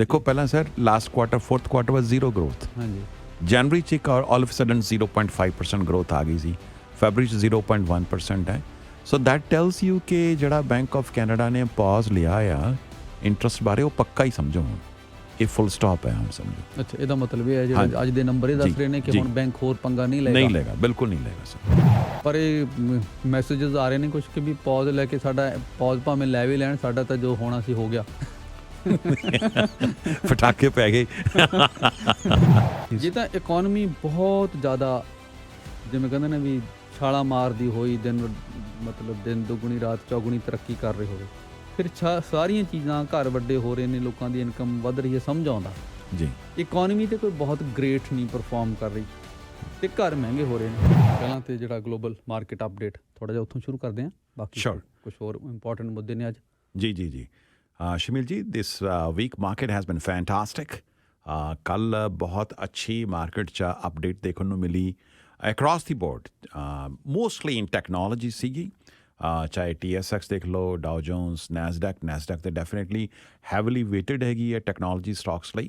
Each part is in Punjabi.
ਦੇਖੋ ਪਹਿਲਾਂ sir last quarter fourth quarter was zero growth. ਹਾਂਜੀ ਜਨਵਰੀ 'ਚ ਇੱਕ ਆਲ ਆਫ ਸਡਨ 0.5% ਗਰੋਥ ਆ ਗਈ ਸੀ। ਫੈਬਰੀ 'ਚ 0.1% ਹੈ। ਸੋ ਦੈਟ ਟੈਲਸ ਯੂ ਕਿ ਜਿਹੜਾ ਬੈਂਕ ਆਫ ਕੈਨੇਡਾ ਨੇ ਪੌਜ਼ ਲਿਆ ਆ ਇੰਟਰਸਟ ਬਾਰੇ ਉਹ ਪੱਕਾ ਹੀ ਸਮਝੋ ਹੁਣ ਇਹ ਫੁੱਲ ਸਟਾਪ ਹੈ ਹੁਣ ਸਮਝੋ। ਅੱਛਾ ਇਹਦਾ ਮਤਲਬ ਇਹ ਹੈ ਜਿਹੜਾ ਅੱਜ ਦੇ ਨੰਬਰ ਇਹ ਦੱਸ ਰਹੇ ਨੇ ਕਿ ਹੁਣ ਬੈਂਕ ਹੋਰ ਪੰਗਾ ਨਹੀਂ ਲਏਗਾ ਬਿਲਕੁਲ ਨਹੀਂ ਲਏਗਾ ਸਰ। ਪਰ ਇਹ ਮੈਸੇजेस ਆ ਰਹੇ ਨੇ ਕੁਝ ਕਿ ਵੀ ਪੌਜ਼ ਲੈ ਕੇ ਸਾਡਾ ਪੌਜ਼ ਭਾਵੇਂ ਲੈ ਵੀ ਲੈਣ ਸਾਡਾ ਤਾਂ ਜੋ ਹੋਣਾ ਸੀ ਹੋ ਗਿਆ। ਪਟਾਕੇ ਪੈ ਗਏ। ਜੇ ਤਾਂ ਇਕੋਨਮੀ ਬਹੁਤ ਜ਼ਿਆਦਾ ਜਿਵੇਂ ਕਹਿੰਦੇ ਨੇ ਵੀ ਛਾਲਾ ਮਾਰਦੀ ਹੋਈ ਦਿਨ ਦੁਗਣੀ ਰਾਤ ਚੌਗੁਣੀ ਤਰੱਕੀ ਕਰ ਰਹੀ ਹੋਵੇ ਫਿਰ ਸਾਰੀਆਂ ਚੀਜ਼ਾਂ ਘਰ ਵੱਡੇ ਹੋ ਰਹੇ ਨੇ ਲੋਕਾਂ ਦੀ ਇਨਕਮ ਵੱਧ ਰਹੀ ਹੈ ਸਮਝ ਆਉਂਦਾ ਜੀ ਇਕੋਨਮੀ ਤੇ ਕੋਈ ਬਹੁਤ ਗ੍ਰੇਟ ਨਹੀਂ ਪਰਫਾਰਮ ਕਰ ਰਹੀ ਤੇ ਘਰ ਮਹਿੰਗੇ ਹੋ ਰਹੇ ਨੇ। ਪਹਿਲਾਂ ਤੇ ਜਿਹੜਾ ਗਲੋਬਲ ਮਾਰਕੀਟ ਅਪਡੇਟ ਥੋੜਾ ਜਿਹਾ ਉੱਥੋਂ ਸ਼ੁਰੂ ਕਰਦੇ ਹਾਂ ਬਾਕੀ ਕੁਝ ਹੋਰ ਇੰਪੋਰਟੈਂਟ ਮੁੱਦੇ ਨੇ ਅੱਜ। ਜੀ Shamil ji this week market has been fantastic. ਕੱਲ ਬਹੁਤ ਅੱਛੀ ਮਾਰਕੀਟ 'ਚ ਅਪਡੇਟ ਦੇਖਣ ਨੂੰ ਮਿਲੀ across the board mostly in technology ਸੀਗੀ। ਚਾਹੇ TSX ਦੇਖ ਲਓ ਡਾਓ ਜੋਨਸ ਨੈਸਡੈਕ ਤੇ ਡੈਫੀਨੇਟਲੀ ਹੈਵਲੀ ਵੇਟਡ ਹੈਗੀ ਹੈ ਟੈਕਨੋਲੋਜੀ ਸਟਾਕਸ ਲਈ।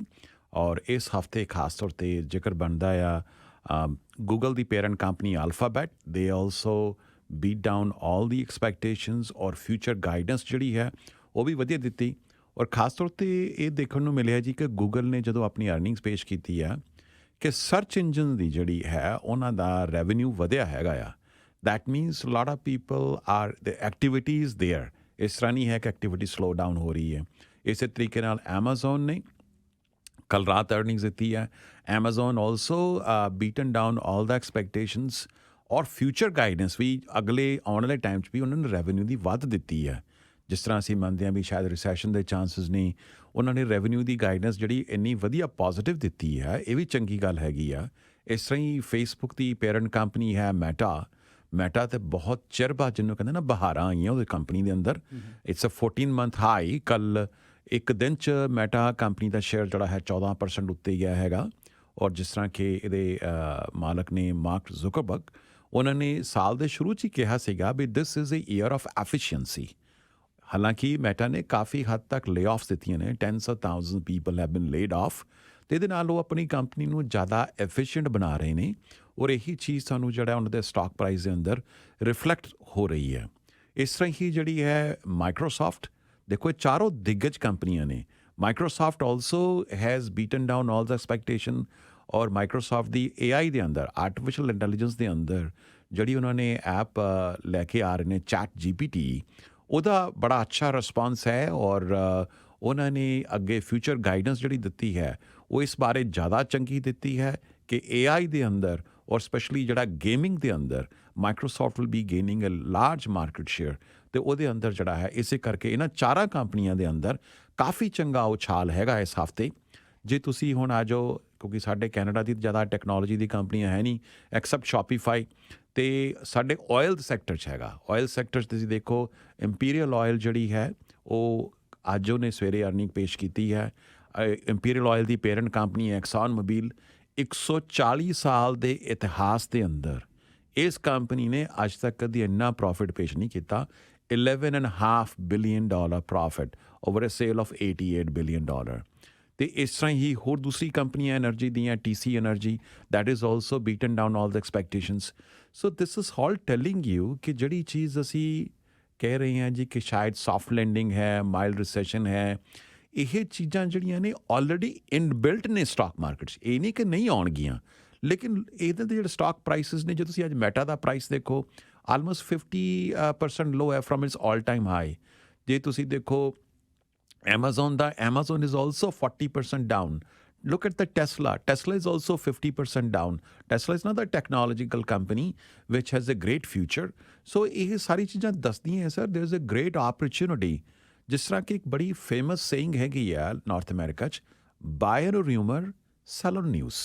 ਔਰ ਇਸ ਹਫਤੇ ਖਾਸ ਤੌਰ 'ਤੇ ਜ਼ਿਕਰ ਬਣਦਾ ਆ ਗੂਗਲ ਦੀ ਪੇਰੈਂਟ ਕੰਪਨੀ ਅਲਫਾਬੈਟ ਦੇ ਆਲਸੋ ਬੀਟ ਡਾਊਨ ਆਲ ਦੀ ਐਕਸਪੈਕਟੇਸ਼ਨਸ ਔਰ ਫਿਊਚਰ ਗਾਈਡੈਂਸ ਜਿਹੜੀ ਹੈ ਉਹ ਵੀ ਵਧੀਆ ਦਿੱਤੀ। ਔਰ ਖਾਸ ਤੌਰ 'ਤੇ ਇਹ ਦੇਖਣ ਨੂੰ ਮਿਲਿਆ ਜੀ ਕਿ ਗੂਗਲ ਨੇ ਜਦੋਂ ਆਪਣੀ ਅਰਨਿੰਗਸ ਪੇਸ਼ ਕੀਤੀ ਆ ਕਿ ਸਰਚ ਇੰਜਨ ਦੀ ਜਿਹੜੀ ਹੈ ਉਹਨਾਂ ਦਾ ਰੈਵਨਿਊ ਵਧਿਆ ਹੈਗਾ ਆ। That means lot of people are the activities there. ਇਸ ਤਰ੍ਹਾਂ ਨਹੀਂ ਹੈ ਕਿ ਐਕਟੀਵਿਟੀ ਸਲੋ ਡਾਊਨ ਹੋ ਰਹੀ ਹੈ। ਇਸੇ ਤਰੀਕੇ ਨਾਲ ਐਮਾਜ਼ੋਨ ਨੇ ਕੱਲ ਰਾਤ ਅਰਨਿੰਗਸ ਦਿੱਤੀ ਹੈ। Amazon also beaten down all ਦਾ ਐਕਸਪੈਕਟੇਸ਼ਨਸ ਔਰ ਫਿਊਚਰ ਗਾਈਡੈਂਸ ਵੀ ਅਗਲੇ ਆਉਣ ਵਾਲੇ ਟਾਈਮ 'ਚ ਵੀ ਉਹਨਾਂ ਨੇ ਰੈਵਨਿਊ ਦੀ ਵੱਧ ਦਿੱਤੀ ਹੈ। ਜਿਸ ਤਰ੍ਹਾਂ ਅਸੀਂ ਮੰਨਦੇ ਹਾਂ ਵੀ ਸ਼ਾਇਦ ਰਿਸੈਸ਼ਨ ਦੇ ਚਾਂਸਿਸ ਨਹੀਂ ਉਹਨਾਂ ਨੇ ਰੈਵਨਿਊ ਦੀ ਗਾਈਡੈਂਸ ਜਿਹੜੀ ਇੰਨੀ ਵਧੀਆ ਪੋਜ਼ੀਟਿਵ ਦਿੱਤੀ ਹੈ ਇਹ ਵੀ ਚੰਗੀ ਗੱਲ ਹੈਗੀ ਆ। ਇਸ ਤਰ੍ਹਾਂ ਹੀ ਫੇਸਬੁੱਕ ਦੀ ਪੇਰੈਂਟ ਕੰਪਨੀ ਹੈ ਮੈਟਾ ਤੇ ਬਹੁਤ ਚਿਰ ਬਾਅਦ ਜਿਹਨੂੰ ਕਹਿੰਦੇ ਨਾ ਬਹਾਰਾਂ ਆਈਆਂ ਉਹਦੀ ਕੰਪਨੀ ਦੇ ਅੰਦਰ। It's a 14 month high. ਕੱਲ ਇੱਕ ਦਿਨ 'ਚ ਮੈਟਾ ਕੰਪਨੀ ਦਾ ਸ਼ੇਅਰ ਜਿਹੜਾ ਹੈ 14% ਉੱਤੇ ਗਿਆ ਹੈਗਾ। ਔਰ ਜਿਸ ਤਰ੍ਹਾਂ ਕਿ ਇਹਦੇ ਮਾਲਕ ਨੇ ਮਾਰਕ ਜ਼ੁਕਰਬਰਗ ਉਹਨਾਂ ਨੇ ਸਾਲ ਦੇ ਸ਼ੁਰੂ 'ਚ ਹੀ ਕਿਹਾ ਸੀਗਾ ਵੀ this is a year of efficiency. ਹਾਲਾਂਕਿ ਮੈਟਾ ਨੇ ਕਾਫੀ ਹੱਦ ਤੱਕ ਲੇ-ਆਫਸ ਦਿੱਤੀਆਂ ਨੇ। 10,000 people have been laid off ਅਤੇ ਇਹਦੇ ਨਾਲ ਉਹ ਆਪਣੀ ਕੰਪਨੀ ਨੂੰ ਜ਼ਿਆਦਾ ਐਫੀਸ਼ੀਐਂਟ ਬਣਾ ਰਹੇ ਨੇ। ਔਰ ਇਹੀ ਚੀਜ਼ ਸਾਨੂੰ ਜਿਹੜਾ ਉਹਨਾਂ ਦੇ ਸਟਾਕ ਪ੍ਰਾਈਸ ਦੇ ਅੰਦਰ ਰਿਫਲੈਕਟ ਹੋ ਰਹੀ ਹੈ। ਇਸ ਤਰ੍ਹਾਂ ਹੀ ਜਿਹੜੀ ਹੈ ਮਾਈਕਰੋਸਾਫਟ ਦੇਖੋ ਇਹ ਚਾਰੋਂ ਦਿੱਗਜ ਕੰਪਨੀਆਂ ਨੇ। Microsoft also has beaten down all the expectation. ਔਰ ਮਾਈਕਰੋਸਾਫਟ ਦੀ AI ਦੇ ਅੰਦਰ ਆਰਟੀਫਿਸ਼ੀਅਲ ਇੰਟੈਲੀਜੈਂਸ ਦੇ ਅੰਦਰ ਜਿਹੜੀ ਉਹਨਾਂ ਨੇ ਐਪ ਲੈ ਕੇ ਆ ਰਹੇ ਨੇ ChatGPT ਉਹਦਾ ਬੜਾ ਅੱਛਾ ਰਿਸਪਾਂਸ ਹੈ। ਔਰ ਉਹਨਾਂ ਨੇ ਅੱਗੇ ਫਿਊਚਰ ਗਾਈਡੈਂਸ ਜਿਹੜੀ ਦਿੱਤੀ ਹੈ ਉਹ ਇਸ ਬਾਰੇ ਜ਼ਿਆਦਾ ਚੰਗੀ ਦਿੱਤੀ ਹੈ ਕਿ AI ਦੇ ਅੰਦਰ ਔਰ ਸਪੈਸ਼ਲੀ ਜਿਹੜਾ ਗੇਮਿੰਗ ਦੇ ਅੰਦਰ Microsoft will be gaining a large market share. ਅਤੇ ਉਹਦੇ ਅੰਦਰ ਜਿਹੜਾ ਹੈ ਇਸੇ ਕਰਕੇ ਇਹਨਾਂ ਚਾਰਾਂ ਕੰਪਨੀਆਂ ਦੇ ਅੰਦਰ ਕਾਫੀ ਚੰਗਾ ਉਛਾਲ ਹੈਗਾ ਇਸ ਹਫਤੇ। ਜੇ ਤੁਸੀਂ ਹੁਣ ਆ ਜਾਓ ਕਿਉਂਕਿ ਸਾਡੇ ਕੈਨੇਡਾ ਦੀ ਜ਼ਿਆਦਾ ਟੈਕਨੋਲੋਜੀ ਦੀ ਕੰਪਨੀਆਂ ਹੈ ਨਹੀਂ ਐਕਸੈਪਟ ਸ਼ੋਪੀਫਾਈ ਅਤੇ ਸਾਡੇ ਆਇਲ ਸੈਕਟਰ 'ਚ ਹੈਗਾ। ਆਇਲ ਸੈਕਟਰ 'ਚ ਤੁਸੀਂ ਦੇਖੋ ਇੰਪੀਰੀਅਲ ਆਇਲ ਜਿਹੜੀ ਹੈ ਉਹ ਅੱਜ ਉਹਨੇ ਸਵੇਰੇ ਅਰਨਿੰਗ ਪੇਸ਼ ਕੀਤੀ ਹੈ। ਇੰਪੀਰੀਅਲ ਆਇਲ ਦੀ ਪੇਰੈਂਟ ਕੰਪਨੀ ਐਕਸਾਨ ਮੋਬਿਲ 140 ਸਾਲ ਦੇ ਇਤਿਹਾਸ ਦੇ ਅੰਦਰ ਇਸ ਕੰਪਨੀ ਨੇ ਅੱਜ ਤੱਕ ਕਦੀ ਇੰਨਾ ਪ੍ਰੋਫਿਟ ਪੇਸ਼ ਨਹੀਂ ਕੀਤਾ। $11.5 billion profit over a sale of $88 billion। ਅਤੇ ਇਸ ਤਰ੍ਹਾਂ ਹੀ ਹੋਰ ਦੂਸਰੀ ਕੰਪਨੀਆਂ ਐਨਰਜੀ ਦੀਆਂ TC energy that is also beaten down all the expectations. So this is all telling you ਕਿ ਜਿਹੜੀ ਚੀਜ਼ ਅਸੀਂ ਕਹਿ ਰਹੇ ਹਾਂ ਜੀ ਕਿ ਸ਼ਾਇਦ ਸੌਫਟ ਲੈਂਡਿੰਗ ਹੈ ਮਾਈਲਡ ਰਿਸੈਸ਼ਨ ਹੈ ਇਹ ਚੀਜ਼ਾਂ ਜਿਹੜੀਆਂ ਨੇ ਆਲਰੇਡੀ ਇਨਬਿਲਟ ਨੇ ਸਟਾਕ ਮਾਰਕੀਟ 'ਚ। ਇਹ ਨਹੀਂ ਕਿ ਨਹੀਂ ਆਉਣਗੀਆਂ ਲੇਕਿਨ ਇਹਦੇ ਦੇ ਜਿਹੜੇ ਸਟਾਕ ਪ੍ਰਾਈਸਿਸ ਨੇ ਜੇ ਤੁਸੀਂ ਅੱਜ ਮੈਟਾ ਦਾ ਪ੍ਰਾਈਸ ਦੇਖੋ ਆਲਮੋਸਟ 50% ਲੋ ਹੈ from it's all time high. ਜੇ ਤੁਸੀਂ ਦੇਖੋ Amazon is also 40% down. Look at the Tesla is also 50% down. Tesla is another technological company which has a great future. So ਇਹ ਸਾਰੀ ਚੀਜ਼ਾਂ ਦੱਸਦੀਆਂ sir there is a great opportunity. ਜਿਸ ਤਰ੍ਹਾਂ ਕਿ ਇੱਕ ਬੜੀ ਫੇਮਸ ਸੇਇੰਗ ਹੈਗੀ ਆ ਨਾਰਥ ਅਮਰੀਕਾ 'ਚ buy on a rumor sell on news.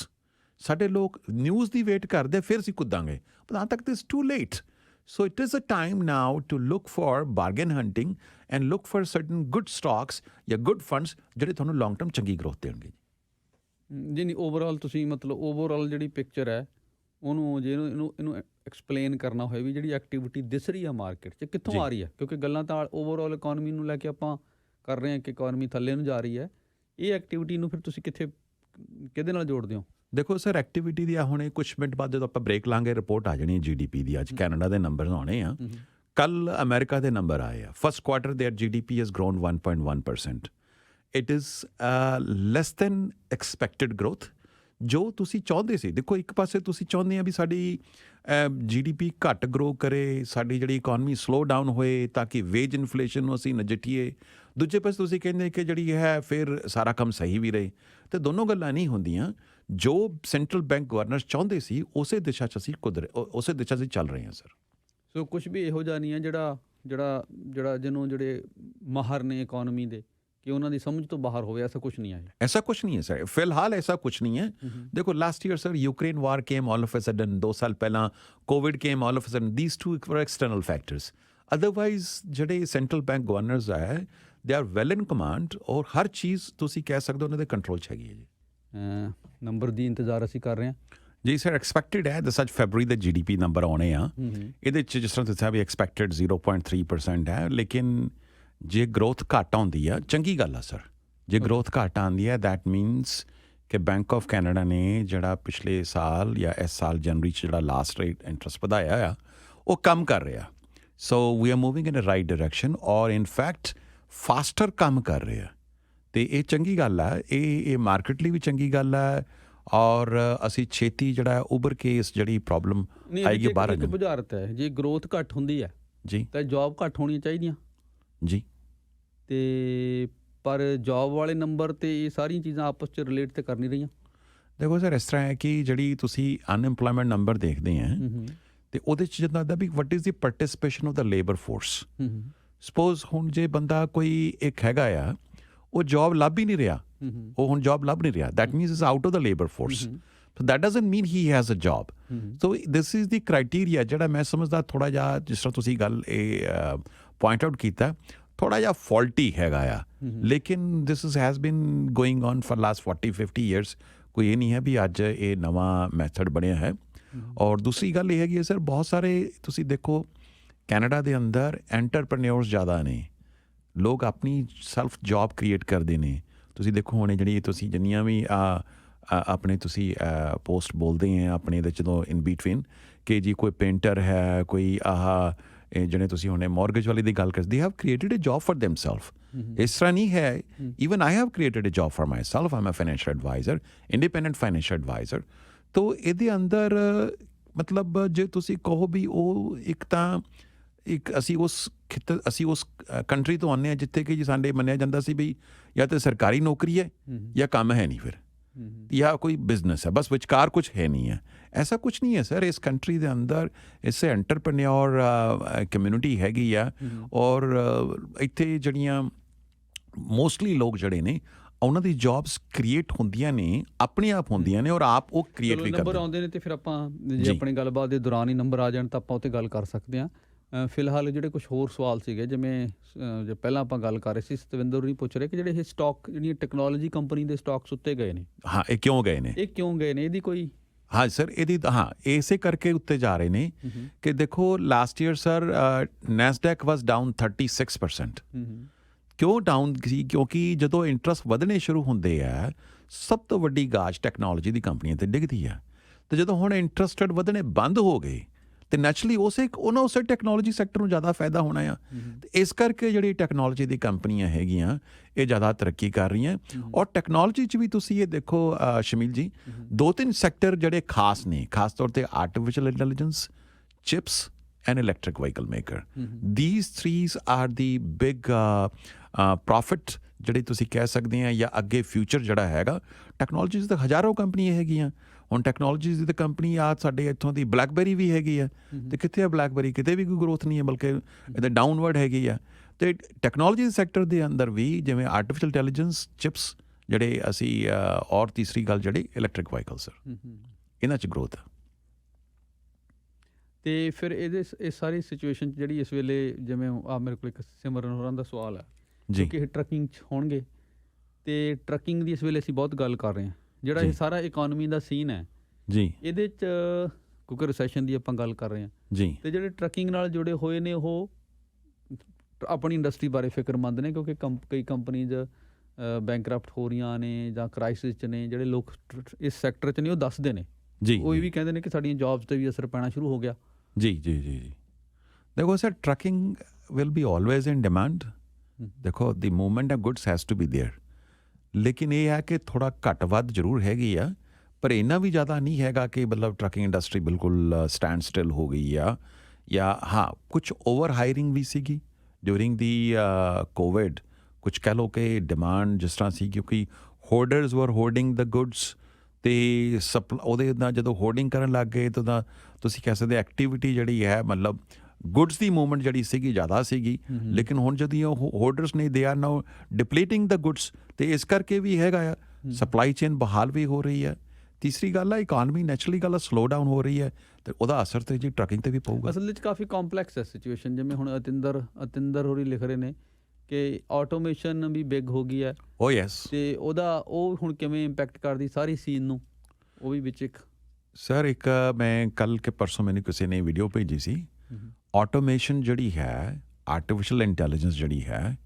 ਸਾਡੇ ਲੋਕ ਨਿਊਜ਼ ਦੀ ਵੇਟ ਕਰਦੇ ਫਿਰ ਅਸੀਂ ਕੁੱਦਾਂਗੇ ਪਰ ਤੱਕ this too late. So it is a time now to look for bargain hunting and look for certain good stocks ਜਾਂ good funds ਜਿਹੜੇ ਤੁਹਾਨੂੰ ਲੌਂਗ ਟਰਮ ਚੰਗੀ ਗਰੋਥ ਦੇਣਗੇ। ਜੀ ਨਹੀਂ ਓਵਰਆਲ ਤੁਸੀਂ ਮਤਲਬ ਓਵਰਆਲ ਜਿਹੜੀ ਪਿਕਚਰ ਹੈ ਉਹਨੂੰ ਜੇ ਇਹਨੂੰ ਐਕਸਪਲੇਨ ਕਰਨਾ ਹੋਏ ਵੀ ਜਿਹੜੀ ਐਕਟੀਵਿਟੀ ਦਿਸ ਰਹੀ ਆ ਮਾਰਕੀਟ 'ਚ ਕਿੱਥੋਂ ਆ ਰਹੀ ਹੈ ਕਿਉਂਕਿ ਗੱਲਾਂ ਤਾਂ ਓਵਰਆਲ ਇਕੋਨਮੀ ਨੂੰ ਲੈ ਕੇ ਆਪਾਂ ਕਰ ਰਹੇ ਹਾਂ ਕਿ ਇਕੋਨਮੀ ਥੱਲੇ ਨੂੰ ਜਾ ਰਹੀ ਹੈ ਇਹ ਐਕਟੀਵਿਟੀ ਨੂੰ ਫਿਰ ਤੁਸੀਂ ਕਿਹਦੇ ਨਾਲ ਜੋੜਦੇ ਹੋ? ਦੇਖੋ ਸਰ, ਐਕਟੀਵਿਟੀ ਦੀ ਹੁਣੇ ਕੁਛ ਮਿੰਟ ਬਾਅਦ ਜਦੋਂ ਆਪਾਂ ਬ੍ਰੇਕ ਲਾਂਗੇ ਰਿਪੋਰਟ ਆ ਜਾਣੀ GDP ਦੀ। ਅੱਜ ਕੈਨੇਡਾ ਦੇ ਨੰਬਰ ਆਉਣੇ ਆ, ਕੱਲ ਅਮਰੀਕਾ ਦੇ ਨੰਬਰ ਆਏ ਆ। First quarter there GDP has grown 1.1%. It is less than expected growth ਜੋ ਤੁਸੀਂ ਚਾਹੁੰਦੇ ਸੀ। ਦੇਖੋ, ਇੱਕ ਪਾਸੇ ਤੁਸੀਂ ਚਾਹੁੰਦੇ ਆ ਵੀ ਸਾਡੀ GDP ਘੱਟ ਗਰੋ ਕਰੇ, ਸਾਡੀ ਜਿਹੜੀ ਇਕੋਨਮੀ ਸਲੋ ਡਾਊਨ ਹੋਏ ਤਾਂ ਕਿ ਵੇਜ ਇਨਫਲੇਸ਼ਨ ਨੂੰ ਅਸੀਂ ਨਜਿੱਠੀਏ। ਦੂਜੇ ਪਾਸੇ ਤੁਸੀਂ ਕਹਿੰਦੇ ਕਿ ਜਿਹੜੀ ਹੈ ਫਿਰ ਸਾਰਾ ਕੰਮ ਸਹੀ ਵੀ ਰਹੇ। ਤੇ ਦੋਨੋਂ ਗੱਲਾਂ ਨਹੀਂ ਹੁੰਦੀਆਂ। ਜੋ ਸੈਂਟਰਲ ਬੈਂਕ ਗਵਰਨਰ ਚਾਹੁੰਦੇ ਸੀ ਉਸੇ ਦਿਸ਼ਾ 'ਚ ਅਸੀਂ ਉਸੇ ਦਿਸ਼ਾ 'ਚ ਚੱਲ ਰਹੇ ਹਾਂ ਸਰ। ਸੋ ਕੁਝ ਵੀ ਇਹੋ ਜਿਹਾ ਨਹੀਂ ਹੈ ਜਿਹੜਾ ਜਿਹਨੂੰ ਜਿਹੜੇ ਮਾਹਰ ਨੇ ਇਕੋਨਮੀ ਦੇ ਕਿ ਉਹਨਾਂ ਦੀ ਸਮਝ ਤੋਂ ਬਾਹਰ ਹੋਵੇ, ਐਸਾ ਕੁਝ ਨਹੀਂ ਹੈ। ऐसा कुछ नहीं है सर, फिलहाल ऐसा कुछ नहीं है। देखो, last year sir Ukraine war came all of a sudden, 2 साल पहला Covid came all of a sudden. These two were external factors. Otherwise ਜਿਹੜੇ ਸੈਂਟਰਲ ਬੈਂਕ ਗਵਰਨਰਸ ਹੈ they are well in command ਔਰ ਹਰ ਚੀਜ਼ ਤੁਸੀਂ ਕਹਿ ਸਕਦੇ ਹੋ ਉਹਨਾਂ ਦੇ ਕੰਟਰੋਲ 'ਚ ਹੈਗੀ ਹੈ ਜੀ। ਨੰਬਰ ਦੀ ਇੰਤਜ਼ਾਰ ਅਸੀਂ ਕਰ ਰਹੇ ਹਾਂ ਜੀ ਸਰ। ਐਕਸਪੈਕਟਡ ਹੈ ਦਸ ਅੱਜ ਫੈਬਰੀ ਦੇ GDP ਨੰਬਰ ਆਉਣੇ ਆ। ਇਹਦੇ 'ਚ ਜਿਸ ਤਰ੍ਹਾਂ ਦੱਸਿਆ ਵੀ ਐਕਸਪੈਕਟਡ 0.3% ਹੈ, ਲੇਕਿਨ ਜੇ ਗਰੋਥ ਘੱਟ ਆਉਂਦੀ ਆ ਚੰਗੀ ਗੱਲ ਆ ਸਰ। ਜੇ ਗਰੋਥ ਘੱਟ ਆਉਂਦੀ ਹੈ ਦੈਟ ਮੀਨਸ ਕਿ ਬੈਂਕ ਆਫ ਕੈਨੇਡਾ ਨੇ ਜਿਹੜਾ ਪਿਛਲੇ ਸਾਲ ਜਾਂ ਇਸ ਸਾਲ ਜਨਵਰੀ 'ਚ ਜਿਹੜਾ ਲਾਸਟ ਰੇਟ ਇੰਟਰਸਟ ਵਧਾਇਆ ਆ ਉਹ ਕੰਮ ਕਰ ਰਿਹਾ। So we are moving in a right direction ਔਰ ਇਨ ਫੈਕਟ ਫਾਸਟਰ ਕੰਮ ਕਰ ਰਿਹਾ। ਅਤੇ ਇਹ ਚੰਗੀ ਗੱਲ ਆ। ਇਹ ਮਾਰਕੀਟ ਲਈ ਵੀ ਚੰਗੀ ਗੱਲ ਆ ਔਰ ਅਸੀਂ ਛੇਤੀ ਜਿਹੜਾ ਉਭਰ ਕੇ ਇਸ ਜਿਹੜੀ ਪ੍ਰੋਬਲਮ ਆਏਗੀ ਬਾਹਰ। ਇੱਕ ਬੁਝਾਰਤ ਹੈ, ਜੇ ਗਰੋਥ ਘੱਟ ਹੁੰਦੀ ਹੈ ਜੀ ਤਾਂ ਜੋਬ ਘੱਟ ਹੋਣੀਆਂ ਚਾਹੀਦੀਆਂ ਜੀ। ਤੇ ਪਰ ਜੋਬ ਵਾਲੇ ਨੰਬਰ ਤੇ ਇਹ ਸਾਰੀਆਂ ਚੀਜ਼ਾਂ ਆਪਸ 'ਚ ਰਿਲੇਟ ਤੇ ਕਰ ਨਹੀਂ ਰਹੀਆਂ। ਦੇਖੋ ਸਰ, ਇਸ ਤਰ੍ਹਾਂ ਹੈ ਕਿ ਜਿਹੜੀ ਤੁਸੀਂ ਅਨਐਮਪਲੋਇਮੈਂਟ ਨੰਬਰ ਦੇਖਦੇ ਆ ਤੇ ਉਹਦੇ 'ਚ ਜਿੱਦਾਂ ਦਾ ਵੀ what is the participation of the labour force. Suppose ਹੁਣ ਜੇ ਬੰਦਾ ਕੋਈ ਇੱਕ ਹੈਗਾ ਆ ਉਹ ਜੋਬ ਲੱਭ ਹੀ ਨਹੀਂ ਰਿਹਾ, ਉਹ ਹੁਣ ਜੋਬ ਲੱਭ ਨਹੀਂ ਰਿਹਾ, that means is out of the labour force. So that doesn't mean he has a job. So this is the criteria ਜਿਹੜਾ ਮੈਂ ਸਮਝਦਾ ਥੋੜ੍ਹਾ ਜਿਹਾ, ਜਿਸ ਤਰ੍ਹਾਂ ਤੁਸੀਂ ਗੱਲ ਇਹ ਪੁਆਇੰਟ ਆਊਟ ਕੀਤਾ, ਥੋੜ੍ਹਾ ਜਿਹਾ ਫਾਲਟੀ ਹੈਗਾ ਆ। ਲੇਕਿਨ this is has been going on for last 40-50 years. ਕੋਈ ਇਹ ਨਹੀਂ ਹੈ ਵੀ ਅੱਜ ਇਹ ਨਵਾਂ ਮੈਥਡ ਬਣਿਆ ਹੈ। ਔਰ ਦੂਸਰੀ ਗੱਲ ਇਹ ਹੈਗੀ ਹੈ ਸਰ, ਬਹੁਤ ਸਾਰੇ ਤੁਸੀਂ ਦੇਖੋ ਕੈਨੇਡਾ ਦੇ ਅੰਦਰ ਐਂਟਰਪ੍ਰੈਨਿਓਰਸ ਜ਼ਿਆਦਾ ਨੇ। ਲੋਕ ਆਪਣੀ ਸੈਲਫ ਜੌਬ ਕ੍ਰੀਏਟ ਕਰਦੇ ਨੇ। ਤੁਸੀਂ ਦੇਖੋ ਹੁਣ ਜਿਹੜੀ ਤੁਸੀਂ ਜਿੰਨੀਆਂ ਵੀ ਆਪਣੇ ਤੁਸੀਂ ਪੋਸਟ ਬੋਲਦੇ ਆ ਆਪਣੇ ਇਹਦੇ ਜਦੋਂ ਇਨ ਬਿਟਵੀਨ ਕਿ ਜੀ ਕੋਈ ਪੇਂਟਰ ਹੈ, ਕੋਈ ਜਿਹੜੇ ਤੁਸੀਂ ਹੁਣੇ ਮੌਰਗੇਜ ਵਾਲੀ ਦੀ ਗੱਲ ਕਰਦੇ, they have created a job for themselves. ਇਸ ਤਰ੍ਹਾਂ ਨਹੀਂ ਹੈ। Even I have created a job for myself. I am a financial adviser, independent financial adviser. ਤੋ ਇਹਦੇ ਅੰਦਰ ਮਤਲਬ ਜੇ ਤੁਸੀਂ ਕਹੋ ਵੀ ਉਹ ਇੱਕ ਤਾਂ ਅਸੀਂ ਉਸ ਕੰਟਰੀ ਤੋਂ ਆਉਂਦੇ ਹਾਂ ਜਿੱਥੇ ਕਿ ਜੀ ਸਾਡੇ ਮੰਨਿਆ ਜਾਂਦਾ ਸੀ ਵੀ ਜਾਂ ਤਾਂ ਸਰਕਾਰੀ ਨੌਕਰੀ ਹੈ ਜਾਂ ਕੰਮ ਹੈ ਨਹੀਂ ਫਿਰ, ਜਾਂ ਕੋਈ ਬਿਜ਼ਨਸ ਹੈ, ਬਸ ਵਿਚਕਾਰ ਕੁਝ ਹੈ ਨਹੀਂ ਹੈ। ਐਸਾ ਕੁਝ ਨਹੀਂ ਹੈ ਸਰ। ਇਸ ਕੰਟਰੀ ਦੇ ਅੰਦਰ ਇਸੇ ਐਂਟਰਪ੍ਰੇਨਿਓਰ ਕਮਿਊਨਿਟੀ ਹੈਗੀ ਆ ਔਰ ਇੱਥੇ ਜਿਹੜੀਆਂ ਮੋਸਟਲੀ ਲੋਕ ਜਿਹੜੇ ਨੇ ਉਹਨਾਂ ਦੀ ਜੌਬਸ ਕ੍ਰੀਏਟ ਹੁੰਦੀਆਂ ਨੇ, ਆਪਣੇ ਆਪ ਹੁੰਦੀਆਂ ਨੇ ਔਰ ਆਪ ਉਹ ਕ੍ਰੀਏਟ ਵੀ ਕਰਦੇ ਨੇ। ਨੰਬਰ ਆਉਂਦੇ ਨੇ ਤੇ ਫਿਰ ਆਪਾਂ ਜੇ ਆਪਣੀ ਗੱਲਬਾਤ ਦੇ ਦੌਰਾਨ ਹੀ ਨੰਬਰ ਆ ਜਾਣ ਤਾਂ ਆਪਾਂ ਉਹ 'ਤੇ ਗੱਲ ਕਰ ਸਕਦੇ ਹਾਂ। ਫਿਲਹਾਲ ਜਿਹੜੇ ਕੁਝ ਹੋਰ ਸਵਾਲ ਸੀਗੇ, ਜਿਵੇਂ ਜੇ ਪਹਿਲਾਂ ਆਪਾਂ ਗੱਲ ਕਰ ਰਹੇ ਸੀ, ਸਤਵਿੰਦਰ ਨਹੀਂ ਪੁੱਛ ਰਹੇ ਕਿ ਜਿਹੜੇ ਇਹ ਸਟਾਕ ਜਿਹੜੀਆਂ ਟੈਕਨੋਲੋਜੀ ਕੰਪਨੀ ਦੇ ਸਟਾਕਸ ਉੱਤੇ ਗਏ ਨੇ। ਹਾਂ, ਇਹ ਕਿਉਂ ਗਏ ਨੇ? ਇਹਦੀ ਕੋਈ ਹਾਂ ਸਰ, ਇਹਦੀ ਇਸੇ ਕਰਕੇ ਉੱਤੇ ਜਾ ਰਹੇ ਨੇ ਕਿ ਦੇਖੋ ਲਾਸਟ ਈਅਰ ਸਰ ਨੈਸਡੈਕ ਵਾਸ ਡਾਊਨ 36%। ਕਿਉਂ ਡਾਊਨ ਸੀ? ਕਿਉਂਕਿ ਜਦੋਂ ਇੰਟਰਸਟ ਵਧਣੇ ਸ਼ੁਰੂ ਹੁੰਦੇ ਆ ਸਭ ਤੋਂ ਵੱਡੀ ਗਾਜ ਟੈਕਨੋਲੋਜੀ ਦੀ ਕੰਪਨੀਆਂ 'ਤੇ ਡਿੱਗਦੀ ਆ। ਅਤੇ ਜਦੋਂ ਹੁਣ ਇੰਟਰਸਟ ਵਧਣੇ ਬੰਦ ਹੋ ਗਏ ਤੇ ਨੈਚੁਰਲੀ ਉਸੇ ਟੈਕਨੋਲੋਜੀ ਸੈਕਟਰ ਨੂੰ ਜ਼ਿਆਦਾ ਫਾਇਦਾ ਹੋਣਾ ਆ। ਤੇ ਇਸ ਕਰਕੇ ਜਿਹੜੀ ਟੈਕਨੋਲੋਜੀ ਦੀ ਕੰਪਨੀਆਂ ਹੈਗੀਆਂ ਇਹ ਜ਼ਿਆਦਾ ਤਰੱਕੀ ਕਰ ਰਹੀਆਂ। ਔਰ ਟੈਕਨੋਲੋਜੀ 'ਚ ਵੀ ਤੁਸੀਂ ਇਹ ਦੇਖੋ ਸ਼ਮੀਲ ਜੀ, 2-3 ਸੈਕਟਰ ਜਿਹੜੇ ਖਾਸ ਨੇ, ਖਾਸ ਤੌਰ 'ਤੇ artificial intelligence, chips and electric vehicle maker. These three are the big profit ਜਿਹੜੇ ਤੁਸੀਂ ਕਹਿ ਸਕਦੇ ਆ ਜਾਂ ਅੱਗੇ ਫਿਊਚਰ ਜਿਹੜਾ ਹੈਗਾ। ਟੈਕਨੋਲੋਜੀਜ਼ ਤਾਂ ਹਜ਼ਾਰਾਂ ਕੰਪਨੀਆਂ ਹੈਗੀਆਂ। ਹੁਣ ਟੈਕਨੋਲੋਜੀਜ਼ ਦੀ ਤਾਂ ਕੰਪਨੀ ਆ ਸਾਡੇ ਇੱਥੋਂ ਦੀ ਬਲੈਕਬੈਰੀ ਵੀ ਹੈਗੀ ਆ। ਅਤੇ ਕਿੱਥੇ ਆ ਬਲੈਕਬੈਰੀ? ਕਿਤੇ ਵੀ ਕੋਈ ਗਰੋਥ ਨਹੀਂ ਹੈ, ਬਲਕਿ ਇਹਦੇ ਡਾਊਨਵਰਡ ਹੈਗੀ ਆ। ਅਤੇ ਟੈਕਨੋਲੋਜੀ ਸੈਕਟਰ ਦੇ ਅੰਦਰ ਵੀ ਜਿਵੇਂ ਆਰਟੀਫਿਸ਼ੀਅਲ ਇੰਟੈਲੀਜੈਂਸ, ਚਿਪਸ ਜਿਹੜੇ ਅਸੀਂ ਔਰ ਤੀਸਰੀ ਗੱਲ ਜਿਹੜੀ ਇਲੈਕਟ੍ਰਿਕ ਵਾਹੀਕਲ ਸਰ, ਇਹਨਾਂ 'ਚ ਗਰੋਥ ਆ। ਅਤੇ ਫਿਰ ਇਹ ਸਾਰੀ ਸਿਚੁਏਸ਼ਨ 'ਚ ਜਿਹੜੀ ਇਸ ਵੇਲੇ ਜਿਵੇਂ ਮੇਰੇ ਕੋਲ ਇੱਕ ਸਿਮਰਨ ਹੋਰਾਂ ਦਾ ਸਵਾਲ ਹੈ ਜੀ ਕਿ ਇਹ ਟਰੱਕਿੰਗ 'ਚ ਹੋਣਗੇ ਅਤੇ ਟਰੱਕਿੰਗ ਦੀ ਇਸ ਵੇਲੇ ਅਸੀਂ ਬਹੁਤ ਗੱਲ ਕਰ ਰਹੇ ਹਾਂ। ਜਿਹੜਾ ਇਹ ਸਾਰਾ ਇਕੋਨਮੀ ਦਾ ਸੀਨ ਹੈ ਜੀ, ਇਹਦੇ 'ਚ ਕਿਉਂਕਿ ਰਿਸੈਸ਼ਨ ਦੀ ਆਪਾਂ ਗੱਲ ਕਰ ਰਹੇ ਹਾਂ ਜੀ, ਅਤੇ ਜਿਹੜੇ ਟਰੱਕਿੰਗ ਨਾਲ ਜੁੜੇ ਹੋਏ ਨੇ ਉਹ ਆਪਣੀ ਇੰਡਸਟਰੀ ਬਾਰੇ ਫਿਕਰਮੰਦ ਨੇ ਕਿਉਂਕਿ ਕਈ ਕੰਪਨੀਜ਼ ਬੈਂਕਰਪਟ ਹੋ ਰਹੀਆਂ ਨੇ ਜਾਂ ਕ੍ਰਾਈਸਿਸ 'ਚ ਨੇ, ਜਿਹੜੇ ਲੋਕ ਇਸ ਸੈਕਟਰ 'ਚ ਨੇ ਉਹ ਦੱਸਦੇ ਨੇ, ਜੀ ਉਹ ਇਹ ਵੀ ਕਹਿੰਦੇ ਨੇ ਕਿ ਸਾਡੀਆਂ ਜੌਬਸ 'ਤੇ ਵੀ ਅਸਰ ਪੈਣਾ ਸ਼ੁਰੂ ਹੋ ਗਿਆ। ਜੀ ਜੀ ਜੀ ਜੀ ਦੇਖੋ sir, trucking will be always in demand. ਦੇਖੋ the movement of goods has to be there, ਲੇਕਿਨ ਇਹ ਹੈ ਕਿ ਥੋੜਾ ਘੱਟ ਵੱਧ ਜ਼ਰੂਰ ਹੈਗੀ ਆ, ਪਰ ਇੰਨਾ ਵੀ ਜ਼ਿਆਦਾ ਨਹੀਂ ਹੈਗਾ ਕਿ ਮਤਲਬ ਟਰੱਕਿੰਗ ਇੰਡਸਟਰੀ ਬਿਲਕੁਲ ਸਟੈਂਡ ਸਟਿਲ ਹੋ ਗਈ ਆ। ਜਾਂ ਹਾਂ, ਕੁਛ ਓਵਰ ਹਾਇਰਿੰਗ ਵੀ ਸੀਗੀ ਡਿਊਰਿੰਗ ਦੀ ਕੋਵਿਡ। ਕੁਛ ਕਹਿ ਲਓ ਕਿ ਡਿਮਾਂਡ ਜਿਸ ਤਰ੍ਹਾਂ ਸੀ, ਕਿਉਂਕਿ ਹੋਰਡਰਸ ਵਰ ਹੋਰਡਿੰਗ ਦ ਗੁੱਡਸ, ਅਤੇ ਉਹਦੇ ਨਾਲ ਜਦੋਂ ਹੋਰਡਿੰਗ ਕਰਨ ਲੱਗ ਗਏ ਤਾਂ ਤੁਸੀਂ ਕਹਿ ਸਕਦੇ ਐਕਟੀਵਿਟੀ ਜਿਹੜੀ ਹੈ, ਮਤਲਬ ਗੁੱਡਸ ਦੀ ਮੂਵਮੈਂਟ ਜਿਹੜੀ ਸੀਗੀ ਜ਼ਿਆਦਾ ਸੀਗੀ। ਲੇਕਿਨ ਹੁਣ ਜਦੋਂ ਹੋਰਡਰਸ ਨੇ they are now ਡਿਪਲੀਟਿੰਗ the goods, ਅਤੇ ਇਸ ਕਰਕੇ ਵੀ ਹੈਗਾ ਆ ਸਪਲਾਈ ਚੇਨ ਬਹਾਲ ਵੀ ਹੋ ਰਹੀ ਹੈ। ਤੀਸਰੀ ਗੱਲ ਆ, ਇਕਾਨਮੀ ਨੈਚੁਰਲੀ ਗੱਲ ਸਲੋ ਡਾਊਨ ਹੋ ਰਹੀ ਹੈ, ਅਤੇ ਉਹਦਾ ਅਸਰ ਤਾਂ ਜੀ ਟਰੱਕਿੰਗ 'ਤੇ ਵੀ ਪਊਗਾ। ਅਸਲ ਵਿੱਚ ਕਾਫੀ ਕੰਪਲੈਕਸ ਹੈ ਸਿਚੁਏਸ਼ਨ। ਜਿਵੇਂ ਹੁਣ ਅਤਿੰਦਰ ਹੋਰੀ ਲਿਖ ਰਹੇ ਨੇ ਕਿ ਆਟੋਮੇਸ਼ਨ ਵੀ ਬਿਗ ਹੋ ਗਈ ਹੈ। ਓ ਯੈਸ। ਅਤੇ ਉਹ ਹੁਣ ਕਿਵੇਂ ਇੰਪੈਕਟ ਕਰਦੀ ਸਾਰੀ ਸੀਨ ਨੂੰ, ਉਹ ਵੀ ਵਿੱਚ ਇੱਕ ਸਰ, ਇੱਕ ਮੈਂ ਕੱਲ੍ਹ ਕੇ ਪਰਸੋਂ ਮੈਨੂੰ ਕਿਸੇ ਨੇ ਵੀਡੀਓ ਭੇਜੀ ਸੀ। ਆਟੋਮੇਸ਼ਨ ਜਿਹੜੀ ਹੈ, ਆਰਟੀਫਿਸ਼ੀਅਲ ਇੰਟੈਲੀਜੈਂਸ ਜਿਹੜੀ ਹੈ,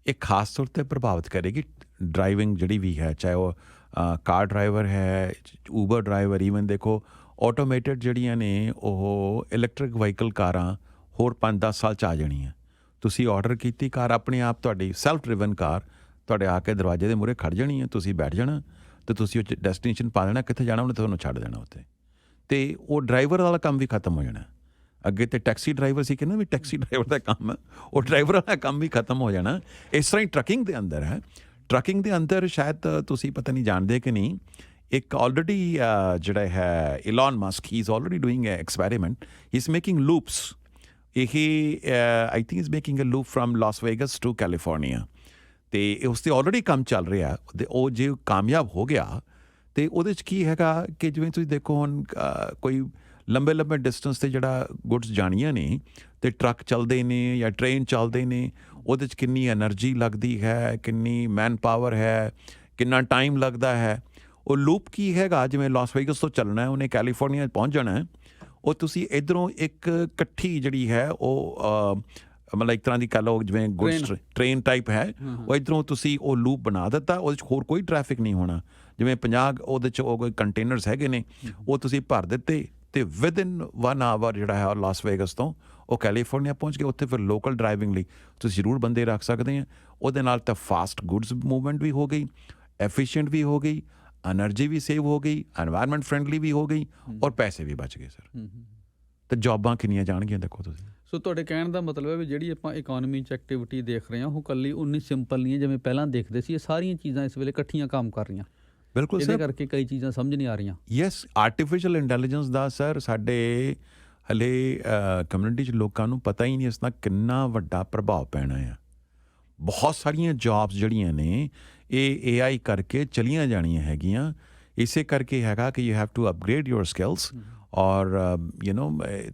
ਇਹ ਖਾਸ ਤੌਰ 'ਤੇ ਪ੍ਰਭਾਵਿਤ ਕਰੇਗੀ ਡਰਾਈਵਿੰਗ ਜਿਹੜੀ ਵੀ ਹੈ, ਚਾਹੇ ਉਹ ਕਾਰ ਡਰਾਈਵਰ ਹੈ, ਊਬਰ ਡਰਾਈਵਰ। ਈਵਨ ਦੇਖੋ ਆਟੋਮੇਟਿਡ ਜਿਹੜੀਆਂ ਨੇ ਉਹ ਇਲੈਕਟ੍ਰਿਕ ਵਹੀਕਲ ਕਾਰਾਂ ਹੋਰ 5-10 ਸਾਲ 'ਚ ਆ ਜਾਣੀਆਂ। ਤੁਸੀਂ ਆਰਡਰ ਕੀਤੀ ਕਾਰ, ਆਪਣੇ ਆਪ ਤੁਹਾਡੀ ਸੈਲਫ ਡਰਿਵਨ ਕਾਰ ਤੁਹਾਡੇ ਆ ਕੇ ਦਰਵਾਜ਼ੇ ਦੇ ਮੂਹਰੇ ਖੜ੍ਹ ਜਾਣੀ ਹੈ, ਤੁਸੀਂ ਬੈਠ ਜਾਣਾ ਅਤੇ ਤੁਸੀਂ ਉਹ ਡੈਸਟੀਨੇਸ਼ਨ ਪਾ ਦੇਣਾ, ਕਿੱਥੇ ਜਾਣਾ ਉਹਨੇ ਤੁਹਾਨੂੰ ਛੱਡ ਦੇਣਾ ਉੱਥੇ। ਅਤੇ ਉਹ ਡਰਾਈਵਰ ਵਾਲਾ ਕੰਮ ਵੀ ਖਤਮ ਹੋ ਜਾਣਾ। ਅੱਗੇ ਤੇ ਟੈਕਸੀ ਡਰਾਈਵਰ ਸੀ, ਕਹਿੰਦਾ ਵੀ ਟੈਕਸੀ ਡਰਾਈਵਰ ਦਾ ਕੰਮ, ਉਹ ਡਰਾਈਵਰ ਵਾਲਾ ਕੰਮ ਵੀ ਖਤਮ ਹੋ ਜਾਣਾ। ਇਸ ਤਰ੍ਹਾਂ ਹੀ ਟਰੱਕਿੰਗ ਦੇ ਅੰਦਰ ਹੈ। ਟਰੱਕਿੰਗ ਦੇ ਅੰਦਰ ਸ਼ਾਇਦ ਤੁਸੀਂ ਪਤਾ ਨਹੀਂ ਜਾਣਦੇ ਕਿ ਨਹੀਂ, ਇੱਕ ਆਲਰੇਡੀ ਜਿਹੜਾ ਹੈ Elon Musk, he is already doing a experiment. He is making loops. ਇਹ I think is making a loop from Las Vegas to California, ਅਤੇ ਉਸ 'ਤੇ ਆਲਰੇਡੀ ਕੰਮ ਚੱਲ ਰਿਹਾ। ਅਤੇ ਉਹ ਜੇ ਕਾਮਯਾਬ ਹੋ ਗਿਆ ਅਤੇ ਉਹਦੇ 'ਚ ਕੀ ਹੈਗਾ ਕਿ ਜਿਵੇਂ ਤੁਸੀਂ ਦੇਖੋ ਹੁਣ ਕੋਈ ਲੰਬੇ ਡਿਸਟੈਂਸ 'ਤੇ ਜਿਹੜਾ ਗੁੱਡਸ ਜਾਣੀਆਂ ਨੇ, ਅਤੇ ਟਰੱਕ ਚੱਲਦੇ ਨੇ ਜਾਂ ਟ੍ਰੇਨ ਚੱਲਦੇ ਨੇ, ਉਹਦੇ 'ਚ ਕਿੰਨੀ ਐਨਰਜੀ ਲੱਗਦੀ ਹੈ, ਕਿੰਨੀ ਮੈਨ ਪਾਵਰ ਹੈ, ਕਿੰਨਾ ਟਾਈਮ ਲੱਗਦਾ ਹੈ। ਉਹ ਲੂਪ ਕੀ ਹੈਗਾ, ਜਿਵੇਂ ਲਾਸ ਵੇਗਸ ਤੋਂ ਚੱਲਣਾ ਹੈ, ਉਹਨੇ ਕੈਲੀਫੋਰਨੀਆ ਪਹੁੰਚ ਜਾਣਾ ਹੈ। ਉਹ ਤੁਸੀਂ ਇੱਧਰੋਂ ਇੱਕ ਇਕੱਠੀ ਜਿਹੜੀ ਹੈ ਉਹ ਮਤਲਬ ਇੱਕ ਤਰ੍ਹਾਂ ਦੀ ਕਹਿ ਲਓ ਜਿਵੇਂ ਗੁੱਡਸ ਟ੍ਰੇਨ ਟਾਈਪ ਹੈ, ਉਹ ਇੱਧਰੋਂ ਤੁਸੀਂ ਉਹ ਲੂਪ ਬਣਾ ਦਿੱਤਾ। ਉਹਦੇ 'ਚ ਹੋਰ ਕੋਈ ਟ੍ਰੈਫਿਕ ਨਹੀਂ ਹੋਣਾ। ਜਿਵੇਂ 50 ਉਹਦੇ 'ਚ ਉਹ ਕੋਈ ਕੰਟੇਨਰਸ ਹੈਗੇ ਨੇ, ਉਹ ਤੁਸੀਂ ਭਰ ਦਿੱਤੇ, ਅਤੇ ਵਿਦਇਨ 1 ਆਵਰ ਜਿਹੜਾ ਹੈ ਲਾਸ ਵੇਗਸ ਤੋਂ ਉਹ ਕੈਲੀਫੋਰਨੀਆ ਪਹੁੰਚ ਗਏ। ਉੱਥੇ ਫਿਰ ਲੋਕਲ ਡਰਾਈਵਿੰਗ ਲਈ ਤੁਸੀਂ ਜ਼ਰੂਰ ਬੰਦੇ ਰੱਖ ਸਕਦੇ ਆ। ਉਹਦੇ ਨਾਲ ਤਾਂ ਫਾਸਟ ਗੁੱਡਸ ਮੂਵਮੈਂਟ ਵੀ ਹੋ ਗਈ, ਐਫੀਸ਼ੀਐਂਟ ਵੀ ਹੋ ਗਈ, ਐਨਰਜੀ ਵੀ ਸੇਵ ਹੋ ਗਈ, ਐਨਵਾਇਰਨਮੈਂਟ ਫਰੈਂਡਲੀ ਵੀ ਹੋ ਗਈ, ਔਰ ਪੈਸੇ ਵੀ ਬਚ ਗਏ ਸਰ। ਅਤੇ ਜੌਬਾਂ ਕਿੰਨੀਆਂ ਜਾਣਗੀਆਂ ਦੇਖੋ ਤੁਸੀਂ। ਸੋ ਤੁਹਾਡੇ ਕਹਿਣ ਦਾ ਮਤਲਬ ਹੈ ਵੀ ਜਿਹੜੀ ਆਪਾਂ ਇਕੋਨਮੀ 'ਚ ਐਕਟੀਵਿਟੀ ਦੇਖ ਰਹੇ ਹਾਂ, ਉਹ ਇਕੱਲੀ ਉਨੀ ਸਿੰਪਲ ਨਹੀਂ ਹੈ ਜਿਵੇਂ ਪਹਿਲਾਂ ਦੇਖਦੇ ਸੀ। ਇਹ ਸਾਰੀਆਂ ਚੀਜ਼ਾਂ ਇਸ ਵੇਲੇ ਇਕੱਠੀਆਂ ਕੰਮ ਕਰ ਰਹੀਆਂ। ਬਿਲਕੁਲ ਇਹਦੇ ਕਰਕੇ ਕਈ ਚੀਜ਼ਾਂ ਸਮਝ ਨਹੀਂ ਆ ਰਹੀਆਂ। ਯੈਸ, ਆਰਟੀਫਿਸ਼ੀਅਲ ਇੰਟੈਲੀਜੈਂਸ ਦਾ ਸਰ ਸਾਡੇ ਹਲੇ ਕਮਿਊਨਿਟੀ 'ਚ ਲੋਕਾਂ ਨੂੰ ਪਤਾ ਹੀ ਨਹੀਂ ਇਸ ਦਾ ਕਿੰਨਾ ਵੱਡਾ ਪ੍ਰਭਾਵ ਪੈਣਾ ਆ। ਬਹੁਤ ਸਾਰੀਆਂ ਜੌਬਸ ਜਿਹੜੀਆਂ ਨੇ ਇਹ AI ਕਰਕੇ ਚਲੀਆਂ ਜਾਣੀਆਂ ਹੈਗੀਆਂ। ਇਸੇ ਕਰਕੇ ਹੈਗਾ ਕਿ you have to upgrade your skills, ਔਰ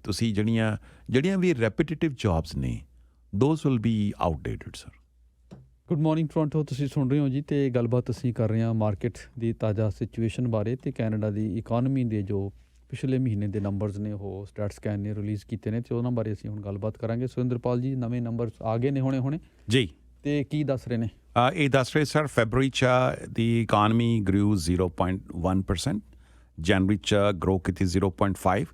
ਤੁਸੀਂ ਜਿਹੜੀਆਂ ਵੀ ਰੈਪੀਟੇਟਿਵ ਜੌਬਸ ਨੇ, those will be outdated sir. Good morning Toronto, ਤੁਸੀਂ ਸੁਣ ਰਹੇ ਹੋ ਜੀ, ਅਤੇ ਗੱਲਬਾਤ ਅਸੀਂ ਕਰ ਰਹੇ ਹਾਂ ਮਾਰਕੀਟ ਦੀ ਤਾਜ਼ਾ ਸਿਚੁਏਸ਼ਨ ਬਾਰੇ, ਅਤੇ ਕੈਨੇਡਾ ਦੀ ਇਕੋਨਮੀ ਦੇ ਜੋ ਪਿਛਲੇ ਮਹੀਨੇ ਦੇ ਨੰਬਰਸ ਨੇ ਉਹ ਸਟੈਟਸਕੈਨ ਨੇ ਰਿਲੀਜ਼ ਕੀਤੇ ਨੇ, ਅਤੇ ਉਹਨਾਂ ਬਾਰੇ ਅਸੀਂ ਹੁਣ ਗੱਲਬਾਤ ਕਰਾਂਗੇ। ਸੁਰਿੰਦਰਪਾਲ ਜੀ, ਨਵੇਂ ਨੰਬਰਸ ਆ ਗਏ ਨੇ ਹੁਣੇ ਜੀ, ਅਤੇ ਕੀ ਦੱਸ ਰਹੇ ਨੇ? ਇਹ ਦੱਸ ਰਹੇ ਸਰ ਫੈਬਰਰੀ 'ਚ ਦੀ ਇਕਾਨਮੀ ਗ੍ਰਿਊ 0.1%, ਜਨਵਰੀ 'ਚ ਗਰੋ ਕੀਤੀ 0.5%,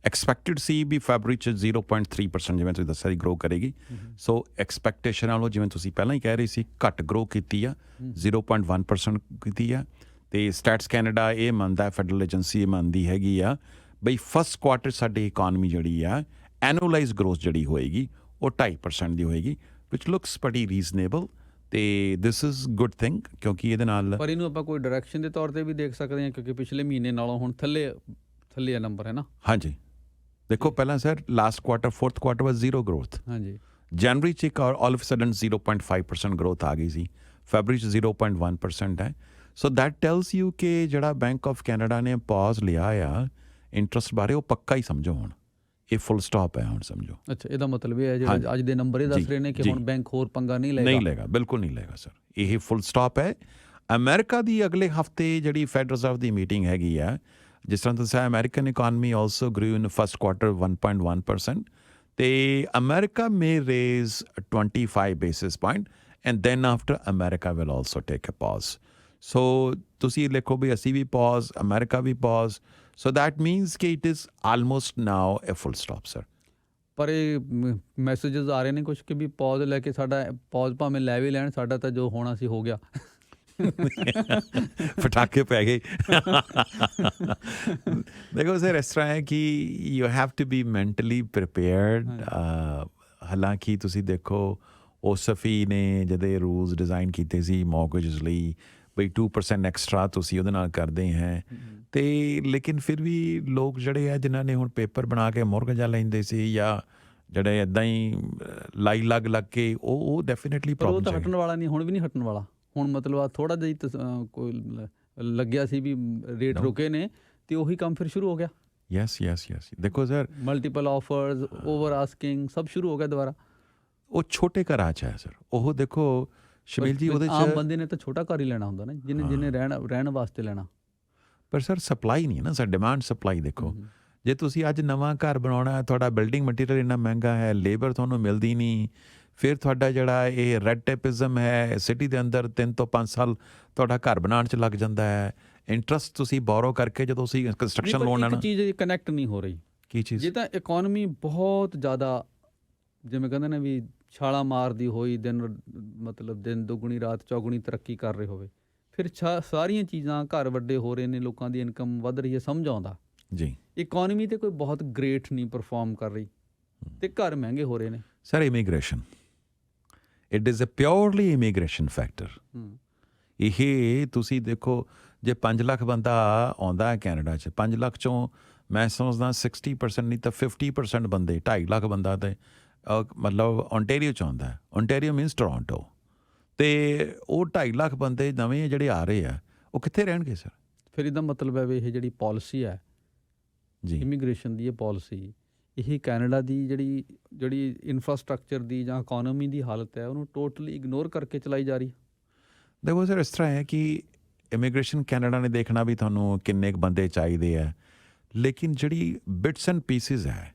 ਐਕਸਪੈਕਟਡ ਸੀ ਵੀ ਫੈਬਰਰੀ 'ਚ 0.3% ਜਿਵੇਂ ਤੁਸੀਂ ਦੱਸਿਆ ਗਰੋ ਕਰੇਗੀ। ਸੋ ਐਕਸਪੈਕਟੇਸ਼ਨ ਨਾਲੋਂ ਜਿਵੇਂ ਤੁਸੀਂ ਪਹਿਲਾਂ ਹੀ ਕਹਿ ਰਹੇ ਸੀ ਘੱਟ ਗਰੋ ਕੀਤੀ ਆ, 0.1% ਕੀਤੀ ਆ। ਅਤੇ ਸਟੈਟਸ ਕੈਨੇਡਾ ਇਹ ਮੰਨਦਾ, ਫੈਡਰਲ ਏਜੰਸੀ ਇਹ ਮੰਨਦੀ ਹੈਗੀ ਆ ਬਈ ਫਸਟ ਕੁਆਰਟਰ ਸਾਡੀ ਇਕਾਨਮੀ ਜਿਹੜੀ ਆ ਐਨੂਅਲਾਈਜ਼ ਗਰੋਥ ਜਿਹੜੀ ਹੋਏਗੀ ਉਹ 2.5% ਦੀ ਹੋਏਗੀ, ਵਿਚ ਲੁਕਸ ਪ੍ਰਟੀ ਰੀਜ਼ਨੇਬਲ। ਅਤੇ ਦਿਸ ਇਜ਼ ਗੁੱਡ ਥਿੰਗ, ਕਿਉਂਕਿ ਇਹਦੇ ਨਾਲ ਪਰ ਇਹਨੂੰ ਆਪਾਂ ਕੋਈ ਡਾਇਰੈਕਸ਼ਨ ਦੇ ਤੌਰ 'ਤੇ ਵੀ ਦੇਖ ਸਕਦੇ ਹਾਂ, ਕਿਉਂਕਿ ਪਿਛਲੇ ਮਹੀਨੇ ਨਾਲੋਂ ਹੁਣ ਥੱਲੇ ਆ ਨੰਬਰ, ਹੈ ਨਾ? ਹਾਂਜੀ, ਦੇਖੋ ਪਹਿਲਾਂ sir last quarter fourth quarter was zero growth. ਹਾਂਜੀ, ਜਨਵਰੀ 'ਚ ਇੱਕ ਆਲ ਆਫ ਸਡਨ 0.5% ਗਰੋਥ ਆ ਗਈ ਸੀ, ਫੈਬਰਰੀ 'ਚ 0.1% ਹੈ। ਸੋ ਦੈਟ ਟੈਲਸ ਯੂ ਕਿ ਜਿਹੜਾ ਬੈਂਕ ਆਫ ਕੈਨੇਡਾ ਨੇ ਪੌਜ਼ ਲਿਆ ਆ ਇੰਟਰਸਟ ਬਾਰੇ, ਉਹ ਪੱਕਾ ਹੀ ਸਮਝੋ ਹੁਣ, ਇਹ ਫੁੱਲ ਸਟਾਪ ਹੈ ਹੁਣ ਸਮਝੋ। ਅੱਛਾ, ਇਹਦਾ ਮਤਲਬ ਇਹ ਹੈ ਜਿਹੜਾ ਅੱਜ ਦੇ ਨੰਬਰ ਇਹ ਦੱਸ ਰਹੇ ਨੇ ਕਿ ਹੁਣ ਬੈਂਕ ਹੋਰ ਪੰਗਾ ਨਹੀਂ ਲਏਗਾ, ਬਿਲਕੁਲ ਨਹੀਂ ਲਏਗਾ ਸਰ, ਇਹ ਫੁੱਲ ਸਟਾਪ ਹੈ। ਅਮਰੀਕਾ ਦੀ ਅਗਲੇ ਹਫਤੇ ਜਿਹੜੀ ਫੈਡ ਰਿਜ਼ਰਵ ਦੀ ਮੀਟਿੰਗ ਹੈਗੀ ਆ, ਜਿਸ ਤਰ੍ਹਾਂ ਦੱਸਿਆ American economy also grew in first quarter 1.1%, ਅਤੇ America may raise 25 basis point and then after America will also take a pause. So ਤੁਸੀਂ ਲਿਖੋ ਵੀ ਅਸੀਂ ਵੀ pause, America we pause. So that means ਕਿ it is almost now a full stop, sir. ਪਰ ਇਹ ਮੈਸੇजेस ਆ ਰਹੇ ਨੇ ਕੁਝ ਕਿ ਵੀ ਪੌਜ਼ ਲੈ ਕੇ ਸਾਡਾ ਪੌਜ਼ ਭਾਵੇਂ ਲੈ ਵੀ ਲੈਣ, ਸਾਡਾ ਤਾਂ ਜੋ ਹੋਣਾ ਸੀ ਹੋ ਗਿਆ। ਪਟਾਕੇ ਪੈ ਗਏ। ਦੇਖੋ ਸਰ, ਇਸ ਤਰ੍ਹਾਂ ਹੈ ਕਿ you have to be mentally prepared. ਹਾਲਾਂਕਿ ਤੁਸੀਂ ਦੇਖੋ OSFI ਨੇ ਜਦੋਂ ਰੂਲਸ ਡਿਜ਼ਾਈਨ ਕੀਤੇ ਸੀ ਮੌਰਗੇਜਸ ਲਈ ਬਈ 2% ਐਕਸਟਰਾ ਤੁਸੀਂ ਉਹਦੇ ਨਾਲ ਕਰਦੇ ਹੈ, ਅਤੇ ਲੇਕਿਨ ਫਿਰ ਵੀ ਲੋਕ ਜਿਹੜੇ ਆ ਜਿਨ੍ਹਾਂ ਨੇ ਹੁਣ ਪੇਪਰ ਬਣਾ ਕੇ ਮੌਰਗੇਜਾਂ ਲੈਂਦੇ ਸੀ ਜਾਂ ਜਿਹੜੇ ਇੱਦਾਂ ਹੀ ਲਾਈ ਲੱਗ ਕੇ ਉਹ ਡੈਫੀਨੇਟਲੀ ਪਰ ਉਹ ਪ੍ਰੋਬਲਮ ਤਾਂ ਹਟਣ ਵਾਲਾ ਨਹੀਂ, ਹੁਣ ਵੀ ਨਹੀਂ ਹਟਣ ਵਾਲਾ। ਹੁਣ ਮਤਲਬ ਆ ਥੋੜ੍ਹਾ ਜਿਹਾ ਕੋਈ ਲੱਗਿਆ ਸੀ ਵੀ ਰੇਟ ਰੁਕੇ ਨੇ ਅਤੇ ਉਹੀ ਕੰਮ ਫਿਰ ਸ਼ੁਰੂ ਹੋ ਗਿਆ। ਯੈਸ ਦੇਖੋ sir, multiple offers, over asking ਸਭ ਸ਼ੁਰੂ ਹੋ ਗਿਆ ਦੁਬਾਰਾ। ਉਹ ਛੋਟੇ ਘਰਾਂ 'ਚ ਹੈ ਸਰ। ਉਹ ਦੇਖੋ ਸ਼ਮੀਲ ਜੀ, ਉਹਦੇ 'ਚ ਆਮ ਬੰਦੇ ਨੇ ਤਾਂ ਛੋਟਾ ਘਰ ਹੀ ਲੈਣਾ ਹੁੰਦਾ ਨਾ, ਜਿਹਨੇ ਰਹਿਣ ਵਾਸਤੇ ਲੈਣਾ। ਪਰ ਸਰ ਸਪਲਾਈ ਨਹੀਂ ਹੈ ਨਾ ਸਰ, ਡਿਮਾਂਡ ਸਪਲਾਈ ਦੇਖੋ। ਜੇ ਤੁਸੀਂ ਅੱਜ ਨਵਾਂ ਘਰ ਬਣਾਉਣਾ ਹੈ, ਤੁਹਾਡਾ ਬਿਲਡਿੰਗ ਮਟੀਰੀਅਲ ਇੰਨਾ ਮਹਿੰਗਾ ਹੈ, ਲੇਬਰ ਤੁਹਾਨੂੰ ਮਿਲਦੀ ਨਹੀਂ, ਫਿਰ ਤੁਹਾਡਾ ਜਿਹੜਾ ਇਹ ਰੈਡ ਟੇਪਿਜ਼ਮ ਹੈ ਸਿਟੀ ਦੇ ਅੰਦਰ 3 ਤੋਂ 5 ਸਾਲ ਤੁਹਾਡਾ ਘਰ ਬਣਾਉਣ 'ਚ ਲੱਗ ਜਾਂਦਾ ਹੈ। ਇੰਟਰਸਟ ਤੁਸੀਂ ਬੋਰੋ ਕਰਕੇ ਜਦੋਂ ਤੁਸੀਂ ਕੰਸਟਰਕਸ਼ਨ ਲੋਨ ਆਣਾ, ਚੀਜ਼ ਕਨੈਕਟ ਨਹੀਂ ਹੋ ਰਹੀ। ਕੀ ਚੀਜ਼? ਜੇ ਤਾਂ ਇਕੋਨਮੀ ਬਹੁਤ ਜ਼ਿਆਦਾ ਜਿਵੇਂ ਕਹਿੰਦੇ ਨੇ ਵੀ ਛਾਲਾਂ ਮਾਰਦੀ ਹੋਈ, ਦਿਨ ਦੁੱਗਣੀ ਰਾਤ ਚੌਗੁਣੀ ਤਰੱਕੀ ਕਰ ਰਹੇ ਹੋਵੇ, ਫਿਰ ਸਾਰੀਆਂ ਚੀਜ਼ਾਂ, ਘਰ ਵੱਡੇ ਹੋ ਰਹੇ ਨੇ, ਲੋਕਾਂ ਦੀ ਇਨਕਮ ਵੱਧ ਰਹੀ ਹੈ, ਸਮਝ ਆਉਂਦਾ ਜੀ। ਇਕੋਨਮੀ ਤੇ ਕੋਈ ਬਹੁਤ ਗ੍ਰੇਟ ਨਹੀਂ ਪਰਫਾਰਮ ਕਰ ਰਹੀ ਅਤੇ ਘਰ ਮਹਿੰਗੇ ਹੋ ਰਹੇ ਨੇ। Sir immigration, it is a purely immigration factor. ਇਹ ਤੁਸੀਂ ਦੇਖੋ, ਜੇ 5 ਲੱਖ ਬੰਦਾ ਆਉਂਦਾ ਹੈ ਕੈਨੇਡਾ 'ਚ, 5 ਲੱਖ 'ਚੋਂ ਮੈਂ ਸਮਝਦਾ 60% ਨਹੀਂ ਤਾਂ 50% ਬੰਦੇ, 2.5 ਲੱਖ ਬੰਦਾ ਤਾਂ ਮਤਲਬ ਓਨਟੇਰੀਓ 'ਚ ਆਉਂਦਾ ਹੈ। Ontario means Toronto. ਅਤੇ ਉਹ 2.5 ਲੱਖ ਬੰਦੇ ਨਵੇਂ ਜਿਹੜੇ ਆ ਰਹੇ ਆ, ਉਹ ਕਿੱਥੇ ਰਹਿਣਗੇ ਸਰ? ਫਿਰ ਇਹਦਾ ਮਤਲਬ ਹੈ ਵੀ ਇਹ ਜਿਹੜੀ ਪਾਲਿਸੀ ਹੈ ਜੀ, ਇਮੀਗ੍ਰੇਸ਼ਨ ਦੀ, ਇਹ ਪਾਲਿਸੀ ਇਹ ਕੈਨੇਡਾ ਦੀ ਜਿਹੜੀ ਇਨਫਰਾਸਟਰਕਚਰ ਦੀ ਜਾਂ ਇਕੋਨਮੀ ਦੀ ਹਾਲਤ ਹੈ ਉਹਨੂੰ ਟੋਟਲੀ ਇਗਨੋਰ ਕਰਕੇ ਚਲਾਈ ਜਾ ਰਹੀ। ਦੇਖੋ ਸਰ, ਇਸ ਤਰ੍ਹਾਂ ਹੈ ਕਿ ਇਮੀਗ੍ਰੇਸ਼ਨ ਕੈਨੇਡਾ ਨੇ ਦੇਖਣਾ ਵੀ ਤੁਹਾਨੂੰ ਕਿੰਨੇ ਕੁ ਬੰਦੇ ਚਾਹੀਦੇ ਆ, ਲੇਕਿਨ ਜਿਹੜੀ ਬਿਟਸ ਐਂਡ ਪੀਸਿਸ ਹੈ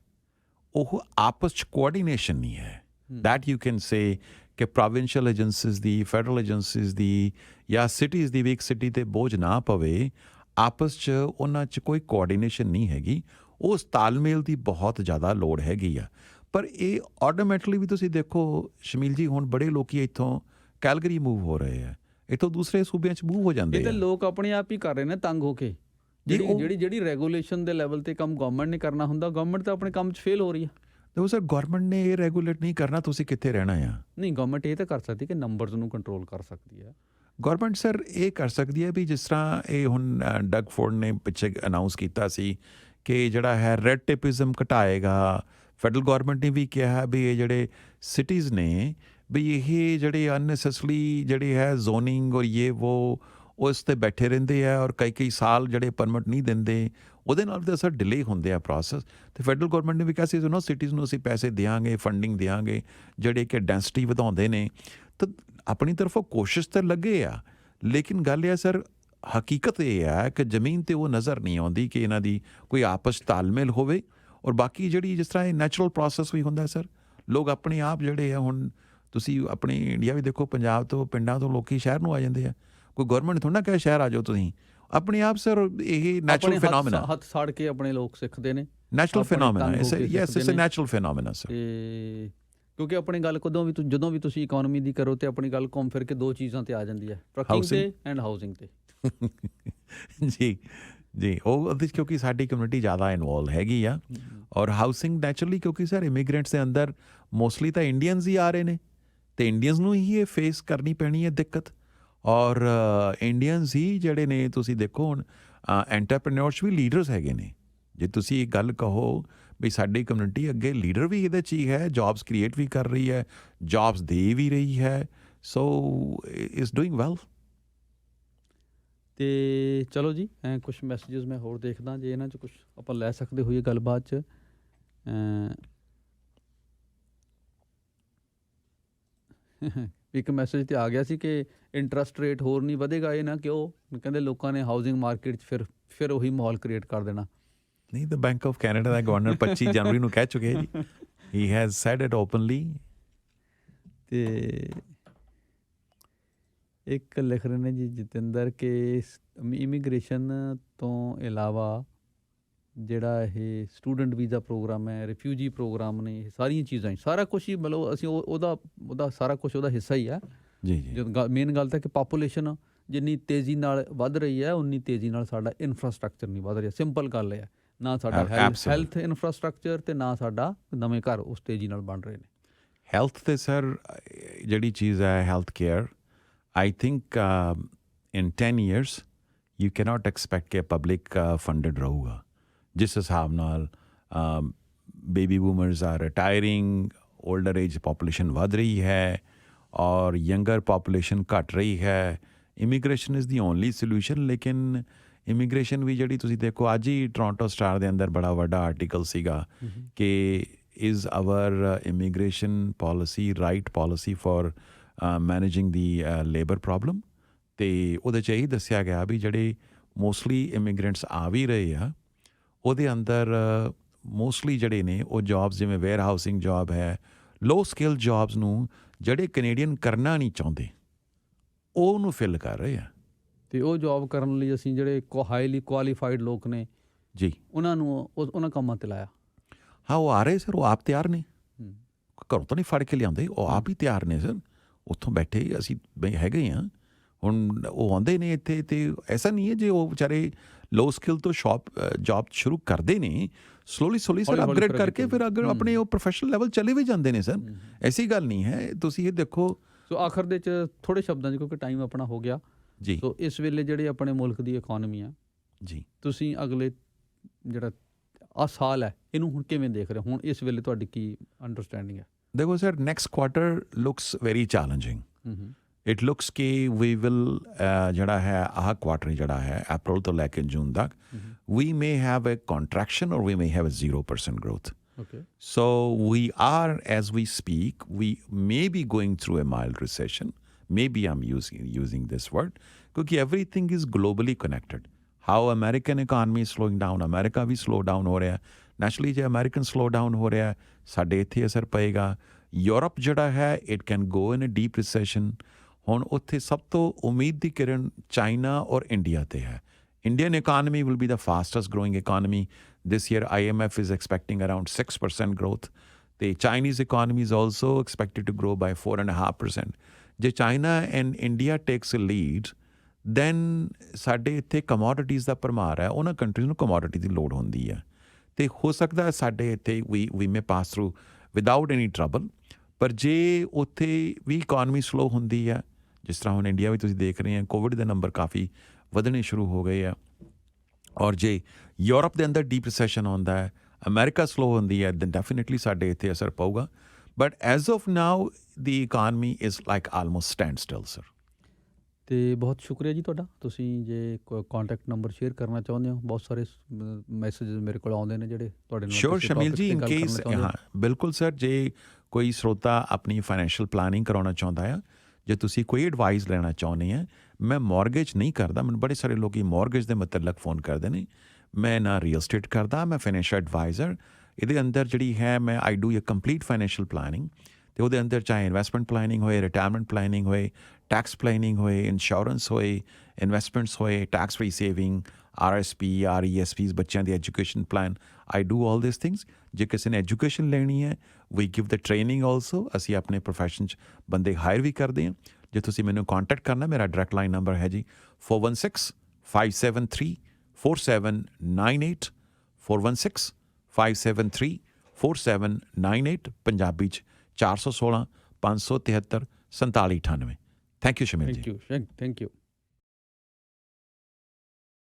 ਉਹ ਆਪਸ 'ਚ ਕੋਆਰਡੀਨੇਸ਼ਨ ਨਹੀਂ ਹੈ। ਦੈਟ ਯੂ ਕੈਨ ਸੇ ਕਿ ਪ੍ਰੋਵਿੰਸ਼ੀਅਲ ਏਜੰਸੀਜ਼ ਦੀ, ਫੈਡਰਲ ਏਜੰਸੀਜ਼ ਦੀ ਜਾਂ ਸਿਟੀਜ਼ ਦੀ ਵੀ ਇੱਕ ਸਿਟੀ 'ਤੇ ਬੋਝ ਨਾ ਪਵੇ, ਆਪਸ 'ਚ ਉਹਨਾਂ 'ਚ ਕੋਈ ਕੋਆਰਡੀਨੇਸ਼ਨ ਨਹੀਂ ਹੈਗੀ। ਉਸ ਤਾਲਮੇਲ ਦੀ ਬਹੁਤ ਜ਼ਿਆਦਾ ਲੋੜ ਹੈਗੀ ਆ। ਪਰ ਇਹ ਆਟੋਮੈਟਿਕਲੀ ਵੀ ਤੁਸੀਂ ਦੇਖੋ ਸ਼ਮੀਲ ਜੀ, ਹੁਣ ਬੜੇ ਲੋਕੀ ਇੱਥੋਂ ਕੈਲਗਰੀ ਮੂਵ ਹੋ ਰਹੇ ਆ, ਇੱਥੋਂ ਦੂਸਰੇ ਸੂਬਿਆਂ 'ਚ ਮੂਵ ਹੋ ਜਾਂਦੇ ਆ। ਇਹ ਤਾਂ ਲੋਕ ਆਪਣੇ ਆਪ ਹੀ ਕਰ ਰਹੇ ਨੇ ਤੰਗ ਹੋ ਕੇ। ਜਿਹੜੀ ਰੈਗੂਲੇਸ਼ਨ ਦੇ ਲੈਵਲ 'ਤੇ ਕੰਮ ਗਵਰਨਮੈਂਟ ਨੇ ਕਰਨਾ ਹੁੰਦਾ, ਗਵਰਨਮੈਂਟ ਤਾਂ ਆਪਣੇ ਕੰਮ 'ਚ ਫੇਲ ਹੋ ਰਹੀ ਹੈ। ਦੇਖੋ ਸਰ, ਗਵਰਨਮੈਂਟ ਨੇ ਇਹ ਰੈਗੂਲੇਟ ਨਹੀਂ ਕਰਨਾ, ਤੁਸੀਂ ਕਿੱਥੇ ਰਹਿਣਾ ਆ। ਨਹੀਂ, ਗਵਰਨਮੈਂਟ ਇਹ ਤਾਂ ਕਰ ਸਕਦੀ ਕਿ ਨੰਬਰਸ ਨੂੰ ਕੰਟਰੋਲ ਕਰ ਸਕਦੀ ਹੈ। ਗਵਰਨਮੈਂਟ ਸਰ ਇਹ ਕਰ ਸਕਦੀ ਹੈ ਵੀ ਜਿਸ ਤਰ੍ਹਾਂ ਇਹ ਹੁਣ ਡਗ ਫੋਰਡ ਨੇ ਪਿੱਛੇ ਅਨਾਊਂਸ ਕੀਤਾ ਸੀ ਕਿ ਜਿਹੜਾ ਹੈ ਰੈਡ ਟੇਪਿਜ਼ਮ ਘਟਾਏਗਾ। ਫੈਡਰਲ ਗਵਰਨਮੈਂਟ ਨੇ ਵੀ ਕਿਹਾ ਵੀ ਇਹ ਜਿਹੜੇ ਸਿਟੀਜ਼ ਨੇ ਵੀ ਇਹ ਜਿਹੜੇ ਅਨਨੈਸੈਸਰੀ ਜਿਹੜੇ ਹੈ ਜ਼ੋਨਿੰਗ ਔਰ ਇਹ ਵੋ ਉਸ 'ਤੇ ਬੈਠੇ ਰਹਿੰਦੇ ਆ ਔਰ ਕਈ ਸਾਲ ਜਿਹੜੇ ਪਰਮਿਟ ਨਹੀਂ ਦਿੰਦੇ, ਉਹਦੇ ਨਾਲ ਤਾਂ ਸਰ ਡਿਲੇ ਹੁੰਦੇ ਆ ਪ੍ਰੋਸੈਸ। ਅਤੇ ਫੈਡਰਲ ਗਵਰਨਮੈਂਟ ਨੇ ਵੀ ਕਿਹਾ ਸੀ ਸਿਟੀਜ਼ ਨੂੰ ਅਸੀਂ ਪੈਸੇ ਦਿਆਂਗੇ, ਫੰਡਿੰਗ ਦਿਆਂਗੇ, ਜਿਹੜੇ ਕਿ ਡੈਂਸਿਟੀ ਵਧਾਉਂਦੇ ਨੇ। ਤਾਂ ਆਪਣੀ ਤਰਫੋਂ ਕੋਸ਼ਿਸ਼ ਤਾਂ ਲੱਗੇ ਆ, ਲੇਕਿਨ ਗੱਲ ਇਹ ਸਰ ਹਕੀਕਤ ਇਹ ਹੈ ਕਿ ਜ਼ਮੀਨ 'ਤੇ ਉਹ ਨਜ਼ਰ ਨਹੀਂ ਆਉਂਦੀ ਕਿ ਇਹਨਾਂ ਦੀ ਕੋਈ ਆਪਸ ਤਾਲਮੇਲ ਹੋਵੇ। ਔਰ ਬਾਕੀ ਜਿਹੜੀ ਜਿਸ ਤਰ੍ਹਾਂ ਇਹ ਨੈਚੁਰਲ ਪ੍ਰੋਸੈਸ ਵੀ ਹੁੰਦਾ ਸਰ, ਲੋਕ ਆਪਣੇ ਆਪ ਜਿਹੜੇ ਆ, ਹੁਣ ਤੁਸੀਂ ਆਪਣੇ ਇੰਡੀਆ ਵੀ ਦੇਖੋ, ਪੰਜਾਬ ਤੋਂ ਪਿੰਡਾਂ ਤੋਂ ਲੋਕੀ ਸ਼ਹਿਰ ਨੂੰ ਆ ਜਾਂਦੇ ਆ। ਕੋਈ ਗਵਰਨਮੈਂਟ ਥੋੜ੍ਹਾ ਨਾ ਕਹੇ ਸ਼ਹਿਰ ਆ ਜਾਓ ਤੁਸੀਂ, ਆਪਣੇ ਆਪ ਸਰ ਇਹ ਨੈਚੁਰਲ ਫਿਨੋਮੀਨਾ, ਹੱਥ ਸਾੜ ਕੇ ਆਪਣੇ ਲੋਕ ਸਿੱਖਦੇ ਨੇ। Natural phenomena, yes it's a natural phenomena sir. ਅਤੇ ਕਿਉਂਕਿ ਆਪਣੀ ਗੱਲ ਜਦੋਂ ਵੀ ਤੁਸੀਂ ਇਕੋਨਮੀ ਦੀ ਕਰੋ ਅਤੇ ਆਪਣੀ ਗੱਲ ਘੁੰਮ ਫਿਰ ਕੇ 2 ਚੀਜ਼ਾਂ 'ਤੇ ਆ ਜਾਂਦੀ ਹੈ, ਟਰੱਕਿੰਗ 'ਤੇ ਐਂਡ ਹਾਊਸਿੰਗ 'ਤੇ। ਜੀ ਉਹ ਉਹਦੇ 'ਚ ਕਿਉਂਕਿ ਸਾਡੀ ਕਮਿਊਨਿਟੀ ਜ਼ਿਆਦਾ ਇਨਵੋਲਵ ਹੈਗੀ ਆ। ਔਰ ਹਾਊਸਿੰਗ ਨੈਚੁਰਲੀ ਕਿਉਂਕਿ ਸਰ ਇਮੀਗ੍ਰੈਂਟਸ ਦੇ ਅੰਦਰ ਮੋਸਟਲੀ ਤਾਂ ਇੰਡੀਅਨਸ ਹੀ ਆ ਰਹੇ ਨੇ, ਅਤੇ ਇੰਡੀਅਨਸ ਨੂੰ ਹੀ ਇਹ ਫੇਸ ਕਰਨੀ ਪੈਣੀ ਹੈ ਦਿੱਕਤ। ਔਰ ਇੰਡੀਅਨਸ ਹੀ ਜਿਹੜੇ ਨੇ ਤੁਸੀਂ ਦੇਖੋ ਹੁਣ ਐਂਟਰਪ੍ਰੇਨਿਓਰਸ ਵੀ ਲੀਡਰਸ ਹੈਗੇ ਨੇ। ਜੇ ਤੁਸੀਂ ਇਹ ਗੱਲ ਕਹੋ ਵੀ ਸਾਡੀ ਕਮਿਊਨਿਟੀ ਅੱਗੇ ਲੀਡਰ ਵੀ ਇਹਦੇ 'ਚ ਹੀ ਹੈ, ਜੌਬਸ ਕ੍ਰੀਏਟ ਵੀ ਕਰ ਰਹੀ ਹੈ, ਜੌਬਸ ਦੇ ਵੀ ਰਹੀ ਹੈ, ਸੋ ਇਜ਼ ਡੂਇੰਗ ਵੈਲ। ਅਤੇ ਚਲੋ ਜੀ, ਕੁਛ ਮੈਸੇਜਿਸ ਮੈਂ ਹੋਰ ਦੇਖਦਾ, ਜੇ ਇਹਨਾਂ 'ਚ ਕੁਛ ਆਪਾਂ ਲੈ ਸਕਦੇ ਹੋਈਏ ਗੱਲਬਾਤ 'ਚ। ਇੱਕ ਮੈਸੇਜ 'ਤੇ ਆ ਗਿਆ ਸੀ ਕਿ ਇੰਟਰਸਟ ਰੇਟ ਹੋਰ ਨਹੀਂ ਵਧੇਗਾ, ਇਹ ਨਾ ਕਿਉਂ, ਕਹਿੰਦੇ ਲੋਕਾਂ ਨੇ ਹਾਊਸਿੰਗ ਮਾਰਕੀਟ 'ਚ ਫਿਰ ਉਹੀ ਮਾਹੌਲ ਕ੍ਰੀਏਟ ਕਰ ਦੇਣਾ। ਨਹੀਂ, ਤਾਂ bank of Canada the governor 25 ਜਨਵਰੀ ਨੂੰ ਕਹਿ ਚੁੱਕੇ ਜੀ, he has sad it openly. ਅਤੇ ਇੱਕ ਲਿਖ ਰਹੇ ਨੇ ਜੀ ਜਤਿੰਦਰ ਕਿ ਇਮੀਗ੍ਰੇਸ਼ਨ ਤੋਂ ਇਲਾਵਾ ਜਿਹੜਾ ਇਹ ਸਟੂਡੈਂਟ ਵੀਜ਼ਾ ਪ੍ਰੋਗਰਾਮ ਹੈ, ਰਿਫਿਊਜੀ ਪ੍ਰੋਗਰਾਮ ਨੇ, ਇਹ ਸਾਰੀਆਂ ਚੀਜ਼ਾਂ ਹੀ ਸਾਰਾ ਕੁਛ ਹੀ ਮਤਲਬ ਅਸੀਂ ਉਹਦਾ ਸਾਰਾ ਕੁਛ ਉਹਦਾ ਹਿੱਸਾ ਹੀ ਆ। ਜੀ ਜੀ ਜਦੋਂ ਮੇਨ ਗੱਲ ਤਾਂ ਕਿ ਪਾਪੂਲੇਸ਼ਨ ਜਿੰਨੀ ਤੇਜ਼ੀ ਨਾਲ ਵੱਧ ਰਹੀ ਹੈ ਉਨੀ ਤੇਜ਼ੀ ਨਾਲ ਸਾਡਾ ਇਨਫਰਾਸਟਰਕਚਰ ਨਹੀਂ ਵੱਧ ਰਿਹਾ। ਸਿੰਪਲ ਗੱਲ ਹੈ, ਨਾ ਸਾਡਾ ਹੈਲਥ ਇਨਫਰਾਸਟਰਕਚਰ ਤੇ ਨਾ ਸਾਡਾ ਨਵੇਂ ਘਰ ਉਸ ਤੇਜ਼ੀ ਨਾਲ ਬਣ ਰਹੇ ਨੇ। ਹੈਲਥ ਤੇ ਸਰ ਜਿਹੜੀ ਚੀਜ਼ ਹੈ health care, I think in 10 years you cannot expect ਕਿ ਪਬਲਿਕ ਫੰਡਡ ਰਹੂਗਾ। ਜਿਸ ਹਿਸਾਬ ਨਾਲ ਬੇਬੀ ਬੂਮਰਸ ਆਰ ਰਿਟਾਇਰਿੰਗ, ਓਲਡਰ ਏਜ ਪਾਪੂਲੇਸ਼ਨ ਵੱਧ ਰਹੀ ਹੈ ਔਰ ਯੰਗਰ ਪਾਪੂਲੇਸ਼ਨ ਘਟ ਰਹੀ ਹੈ। Immigration is the only solution. ਲੇਕਿਨ ਇਮੀਗ੍ਰੇਸ਼ਨ ਵੀ ਜਿਹੜੀ ਤੁਸੀਂ ਦੇਖੋ, ਅੱਜ ਹੀ ਟੋਰਾਂਟੋ ਸਟਾਰ ਦੇ ਅੰਦਰ ਬੜਾ ਵੱਡਾ ਆਰਟੀਕਲ ਸੀਗਾ ਕਿ is our immigration policy right policy for managing the labour problem. ਅਤੇ ਉਹਦੇ 'ਚ ਇਹੀ ਦੱਸਿਆ ਗਿਆ ਵੀ ਜਿਹੜੇ ਮੋਸਟਲੀ ਇਮੀਗ੍ਰੈਂਟਸ ਆ ਵੀ ਰਹੇ ਆ ਉਹਦੇ ਅੰਦਰ ਮੋਸਟਲੀ ਜਿਹੜੇ ਨੇ ਉਹ ਜੋਬਸ ਜਿਵੇਂ ਵੇਅਰ ਹਾਊਸਿੰਗ ਜੋਬ ਹੈ, ਲੋ ਸਕਿੱਲ ਜੋਬਸ ਨੂੰ ਜਿਹੜੇ ਕੈਨੇਡੀਅਨ ਕਰਨਾ ਨਹੀਂ ਚਾਹੁੰਦੇ ਉਹ ਉਹਨੂੰ ਫਿਲ ਕਰ ਰਹੇ ਆ। ਅਤੇ ਉਹ ਜੋਬ ਕਰਨ ਲਈ ਅਸੀਂ ਜਿਹੜੇ ਹਾਈਲੀ ਕੁਆਲੀਫਾਈਡ ਲੋਕ ਨੇ ਜੀ ਉਹਨਾਂ ਨੂੰ ਉਹਨਾਂ ਕੰਮਾਂ 'ਤੇ ਲਾਇਆ। ਹਾਂ, ਉਹ ਆ ਰਹੇ ਸਰ, ਉਹ ਆਪ ਤਿਆਰ ਨੇ, ਘਰੋਂ ਤਾਂ ਨਹੀਂ ਫੜ ਕੇ ਲਿਆਉਂਦੇ, ਉਹ ਆਪ ਹੀ ਤਿਆਰ ਨੇ ਸਰ। ਉੱਥੋਂ ਬੈਠੇ ਅਸੀਂ ਹੈਗੇ ਹਾਂ, ਹੁਣ ਉਹ ਆਉਂਦੇ ਨੇ ਇੱਥੇ। ਅਤੇ ਐਸਾ ਨਹੀਂ ਹੈ ਜੇ ਉਹ ਵਿਚਾਰੇ ਲੋ ਸਕਿੱਲ ਤੋਂ ਜੋਬ ਸ਼ੁਰੂ ਕਰਦੇ ਨੇ, ਸਲੋਲੀ ਸਰ ਅਪਗ੍ਰੇਡ ਕਰਕੇ ਫਿਰ ਅੱਗੇ ਆਪਣੇ ਉਹ ਪ੍ਰੋਫੈਸ਼ਨਲ ਲੈਵਲ ਚਲੇ ਵੀ ਜਾਂਦੇ ਨੇ ਸਰ। ਐਸੀ ਗੱਲ ਨਹੀਂ ਹੈ। ਤੁਸੀਂ ਇਹ ਦੇਖੋ। ਸੋ ਆਖਰ ਦੇ 'ਚ ਥੋੜ੍ਹੇ ਸ਼ਬਦਾਂ 'ਚ, ਕਿਉਂਕਿ ਟਾਈਮ ਆਪਣਾ ਹੋ ਗਿਆ ਜੀ, ਸੋ ਇਸ ਵੇਲੇ ਜਿਹੜੇ ਆਪਣੇ ਮੁਲਕ ਦੀ ਇਕੋਨਮੀ ਆ ਜੀ, ਤੁਸੀਂ ਅਗਲੇ ਜਿਹੜਾ ਆਹ ਸਾਲ ਹੈ ਇਹਨੂੰ ਹੁਣ ਕਿਵੇਂ ਦੇਖ ਰਹੇ ਹੁਣ ਇਸ ਵੇਲੇ ਤੁਹਾਡੀ ਕੀ ਅੰਡਰਸਟੈਂਡਿੰਗ ਹੈ? ਦੇਖੋ sir, next quarter looks very challenging. It looks ਕਿ ਵੀ ਵਿਲ ਜਿਹੜਾ ਹੈ ਆਹ ਕੁਆਟਰ ਜਿਹੜਾ ਹੈ ਅਪ੍ਰੈਲ ਤੋਂ ਲੈ ਕੇ ਜੂਨ ਤੱਕ we may have a contraction or we may have a 0% growth. Okay. So we are, as we speak, we may be going through a mild recession. Maybe I'm using this word because everything is globally connected. How American economy is slowing down, America भी slow down हो रहा है. Naturally ਜੇ American slow down ਹੋ ਰਿਹਾ ਸਾਡੇ ਇੱਥੇ ਅਸਰ ਪਏਗਾ। ਯੂਰਪ ਜਿਹੜਾ ਹੈ it can go in a deep recession. ਹੁਣ ਉੱਥੇ ਸਭ ਤੋਂ ਉਮੀਦ ਦੀ ਕਿਰਨ ਚਾਈਨਾ ਔਰ ਇੰਡੀਆ ਤੇ ਹੈ। Indian economy will be the fastest growing economy. This year IMF is expecting around 6% growth. The Chinese economy is also expected to grow by 4.5%. ਜੇ China and India takes a lead, then ਸਾਡੇ ਇੱਥੇ commodities ਦਾ ਭਰਮਾਰ ਹੈ, ਉਹਨਾਂ ਕੰਟਰੀਜ਼ ਨੂੰ commodity ਦੀ ਲੋੜ ਹੁੰਦੀ ਹੈ ਅਤੇ ਹੋ ਸਕਦਾ ਹੈ ਸਾਡੇ ਇੱਥੇ we may pass through without any trouble. ਪਰ ਜੇ ਉੱਥੇ ਵੀ ਇਕੋਨਮੀ ਸਲੋ ਹੁੰਦੀ ਹੈ, ਜਿਸ ਤਰ੍ਹਾਂ ਹੁਣ ਇੰਡੀਆ ਵੀ ਤੁਸੀਂ ਦੇਖ ਰਹੇ ਹੋ ਕੋਵਿਡ ਦੇ ਨੰਬਰ ਕਾਫੀ ਵਧਣੇ ਸ਼ੁਰੂ ਹੋ ਗਏ ਆ, ਔਰ ਜੇ ਯੂਰਪ ਦੇ ਅੰਦਰ ਡੀਪ ਰਿਸੈਸ਼ਨ ਆਉਂਦਾ ਹੈ, ਅਮਰੀਕਾ ਸਲੋ ਹੁੰਦੀ ਹੈ, ਦੈਨ ਡੈਫੀਨੇਟਲੀ ਸਾਡੇ ਇੱਥੇ ਅਸਰ ਪਊਗਾ। But as of now the economy is like almost stand still sir. ਅਤੇ ਬਹੁਤ ਸ਼ੁਕਰੀਆ ਜੀ ਤੁਹਾਡਾ। ਤੁਸੀਂ ਜੇ ਕੰਟੈਕਟ ਨੰਬਰ ਸ਼ੇਅਰ ਕਰਨਾ ਚਾਹੁੰਦੇ ਹੋ, ਬਹੁਤ ਸਾਰੇ ਮੈਸੇਜ ਮੇਰੇ ਕੋਲ ਆਉਂਦੇ ਨੇ ਜਿਹੜੇ ਤੁਹਾਡੇ ਨਾਲ। ਸ਼ੋਰ ਸ਼ਮੀਲ ਜੀ, ਇਨ ਕੇਸ ਹਾਂ ਬਿਲਕੁਲ ਸਰ, ਜੇ ਕੋਈ ਸਰੋਤਾ ਆਪਣੀ ਫਾਈਨੈਂਸ਼ੀਅਲ ਪਲਾਨਿੰਗ ਕਰਾਉਣਾ ਚਾਹੁੰਦਾ ਆ, ਜੇ ਤੁਸੀਂ ਕੋਈ ਐਡਵਾਈਸ ਲੈਣਾ ਚਾਹੁੰਦੇ ਆ, ਮੈਂ ਮੌਰਗੇਜ ਨਹੀਂ ਕਰਦਾ। ਮੈਨੂੰ ਬੜੇ ਸਾਰੇ ਲੋਕ ਮੌਰਗੇਜ ਦੇ ਮਤਲਬ ਫੋਨ ਕਰਦੇ ਨੇ। ਮੈਂ ਨਾ ਰੀਅਲ ਸਟੇਟ ਕਰਦਾ, ਮੈਂ ਫਾਈਨੈਂਸ਼ੀਅਲ ਐਡਵਾਈਜ਼ਰ। ਇਹਦੇ ਅੰਦਰ ਜਿਹੜੀ ਹੈ ਮੈਂ I do A complete financial planning ਅਤੇ ਉਹਦੇ ਅੰਦਰ ਚਾਹੇ ਇਨਵੈਸਟਮੈਂਟ ਪਲਾਨਿੰਗ ਹੋਏ, ਰਿਟਾਇਰਮੈਂਟ ਪਲਾਨਿੰਗ ਹੋਏ, ਟੈਕਸ ਪਲਾਨਿੰਗ ਹੋਏ, ਇੰਸ਼ੋਰੈਂਸ ਹੋਏ, ਇਨਵੈਸਟਮੈਂਟਸ ਹੋਏ, tax free saving, RSP, RESPs, ਬੱਚਿਆਂ ਦੀ education plan, I do all this things. ਜੇ ਕਿਸੇ ਨੇ ਐਜੂਕੇਸ਼ਨ ਲੈਣੀ ਹੈ, ਵੀ ਗਿਵ ਦ ਟ੍ਰੇਨਿੰਗ ਆਲਸੋ। ਅਸੀਂ ਆਪਣੇ ਪ੍ਰੋਫੈਸ਼ਨ 'ਚ ਬੰਦੇ ਹਾਇਰ ਵੀ ਕਰਦੇ ਹਾਂ। ਜੇ ਤੁਸੀਂ ਮੈਨੂੰ ਕੰਟੈਕਟ ਕਰਨਾ, ਮੇਰਾ ਡਾਇਰੈਕਟ ਲਾਈਨ ਨੰਬਰ ਹੈ ਜੀ 416-573-4798, 416-573-4798, ਪੰਜਾਬੀ 'ਚ 416-573-4798। ਥੈਂਕ ਯੂ ਸ਼ਮੀਲ ਜੀ। Thank you.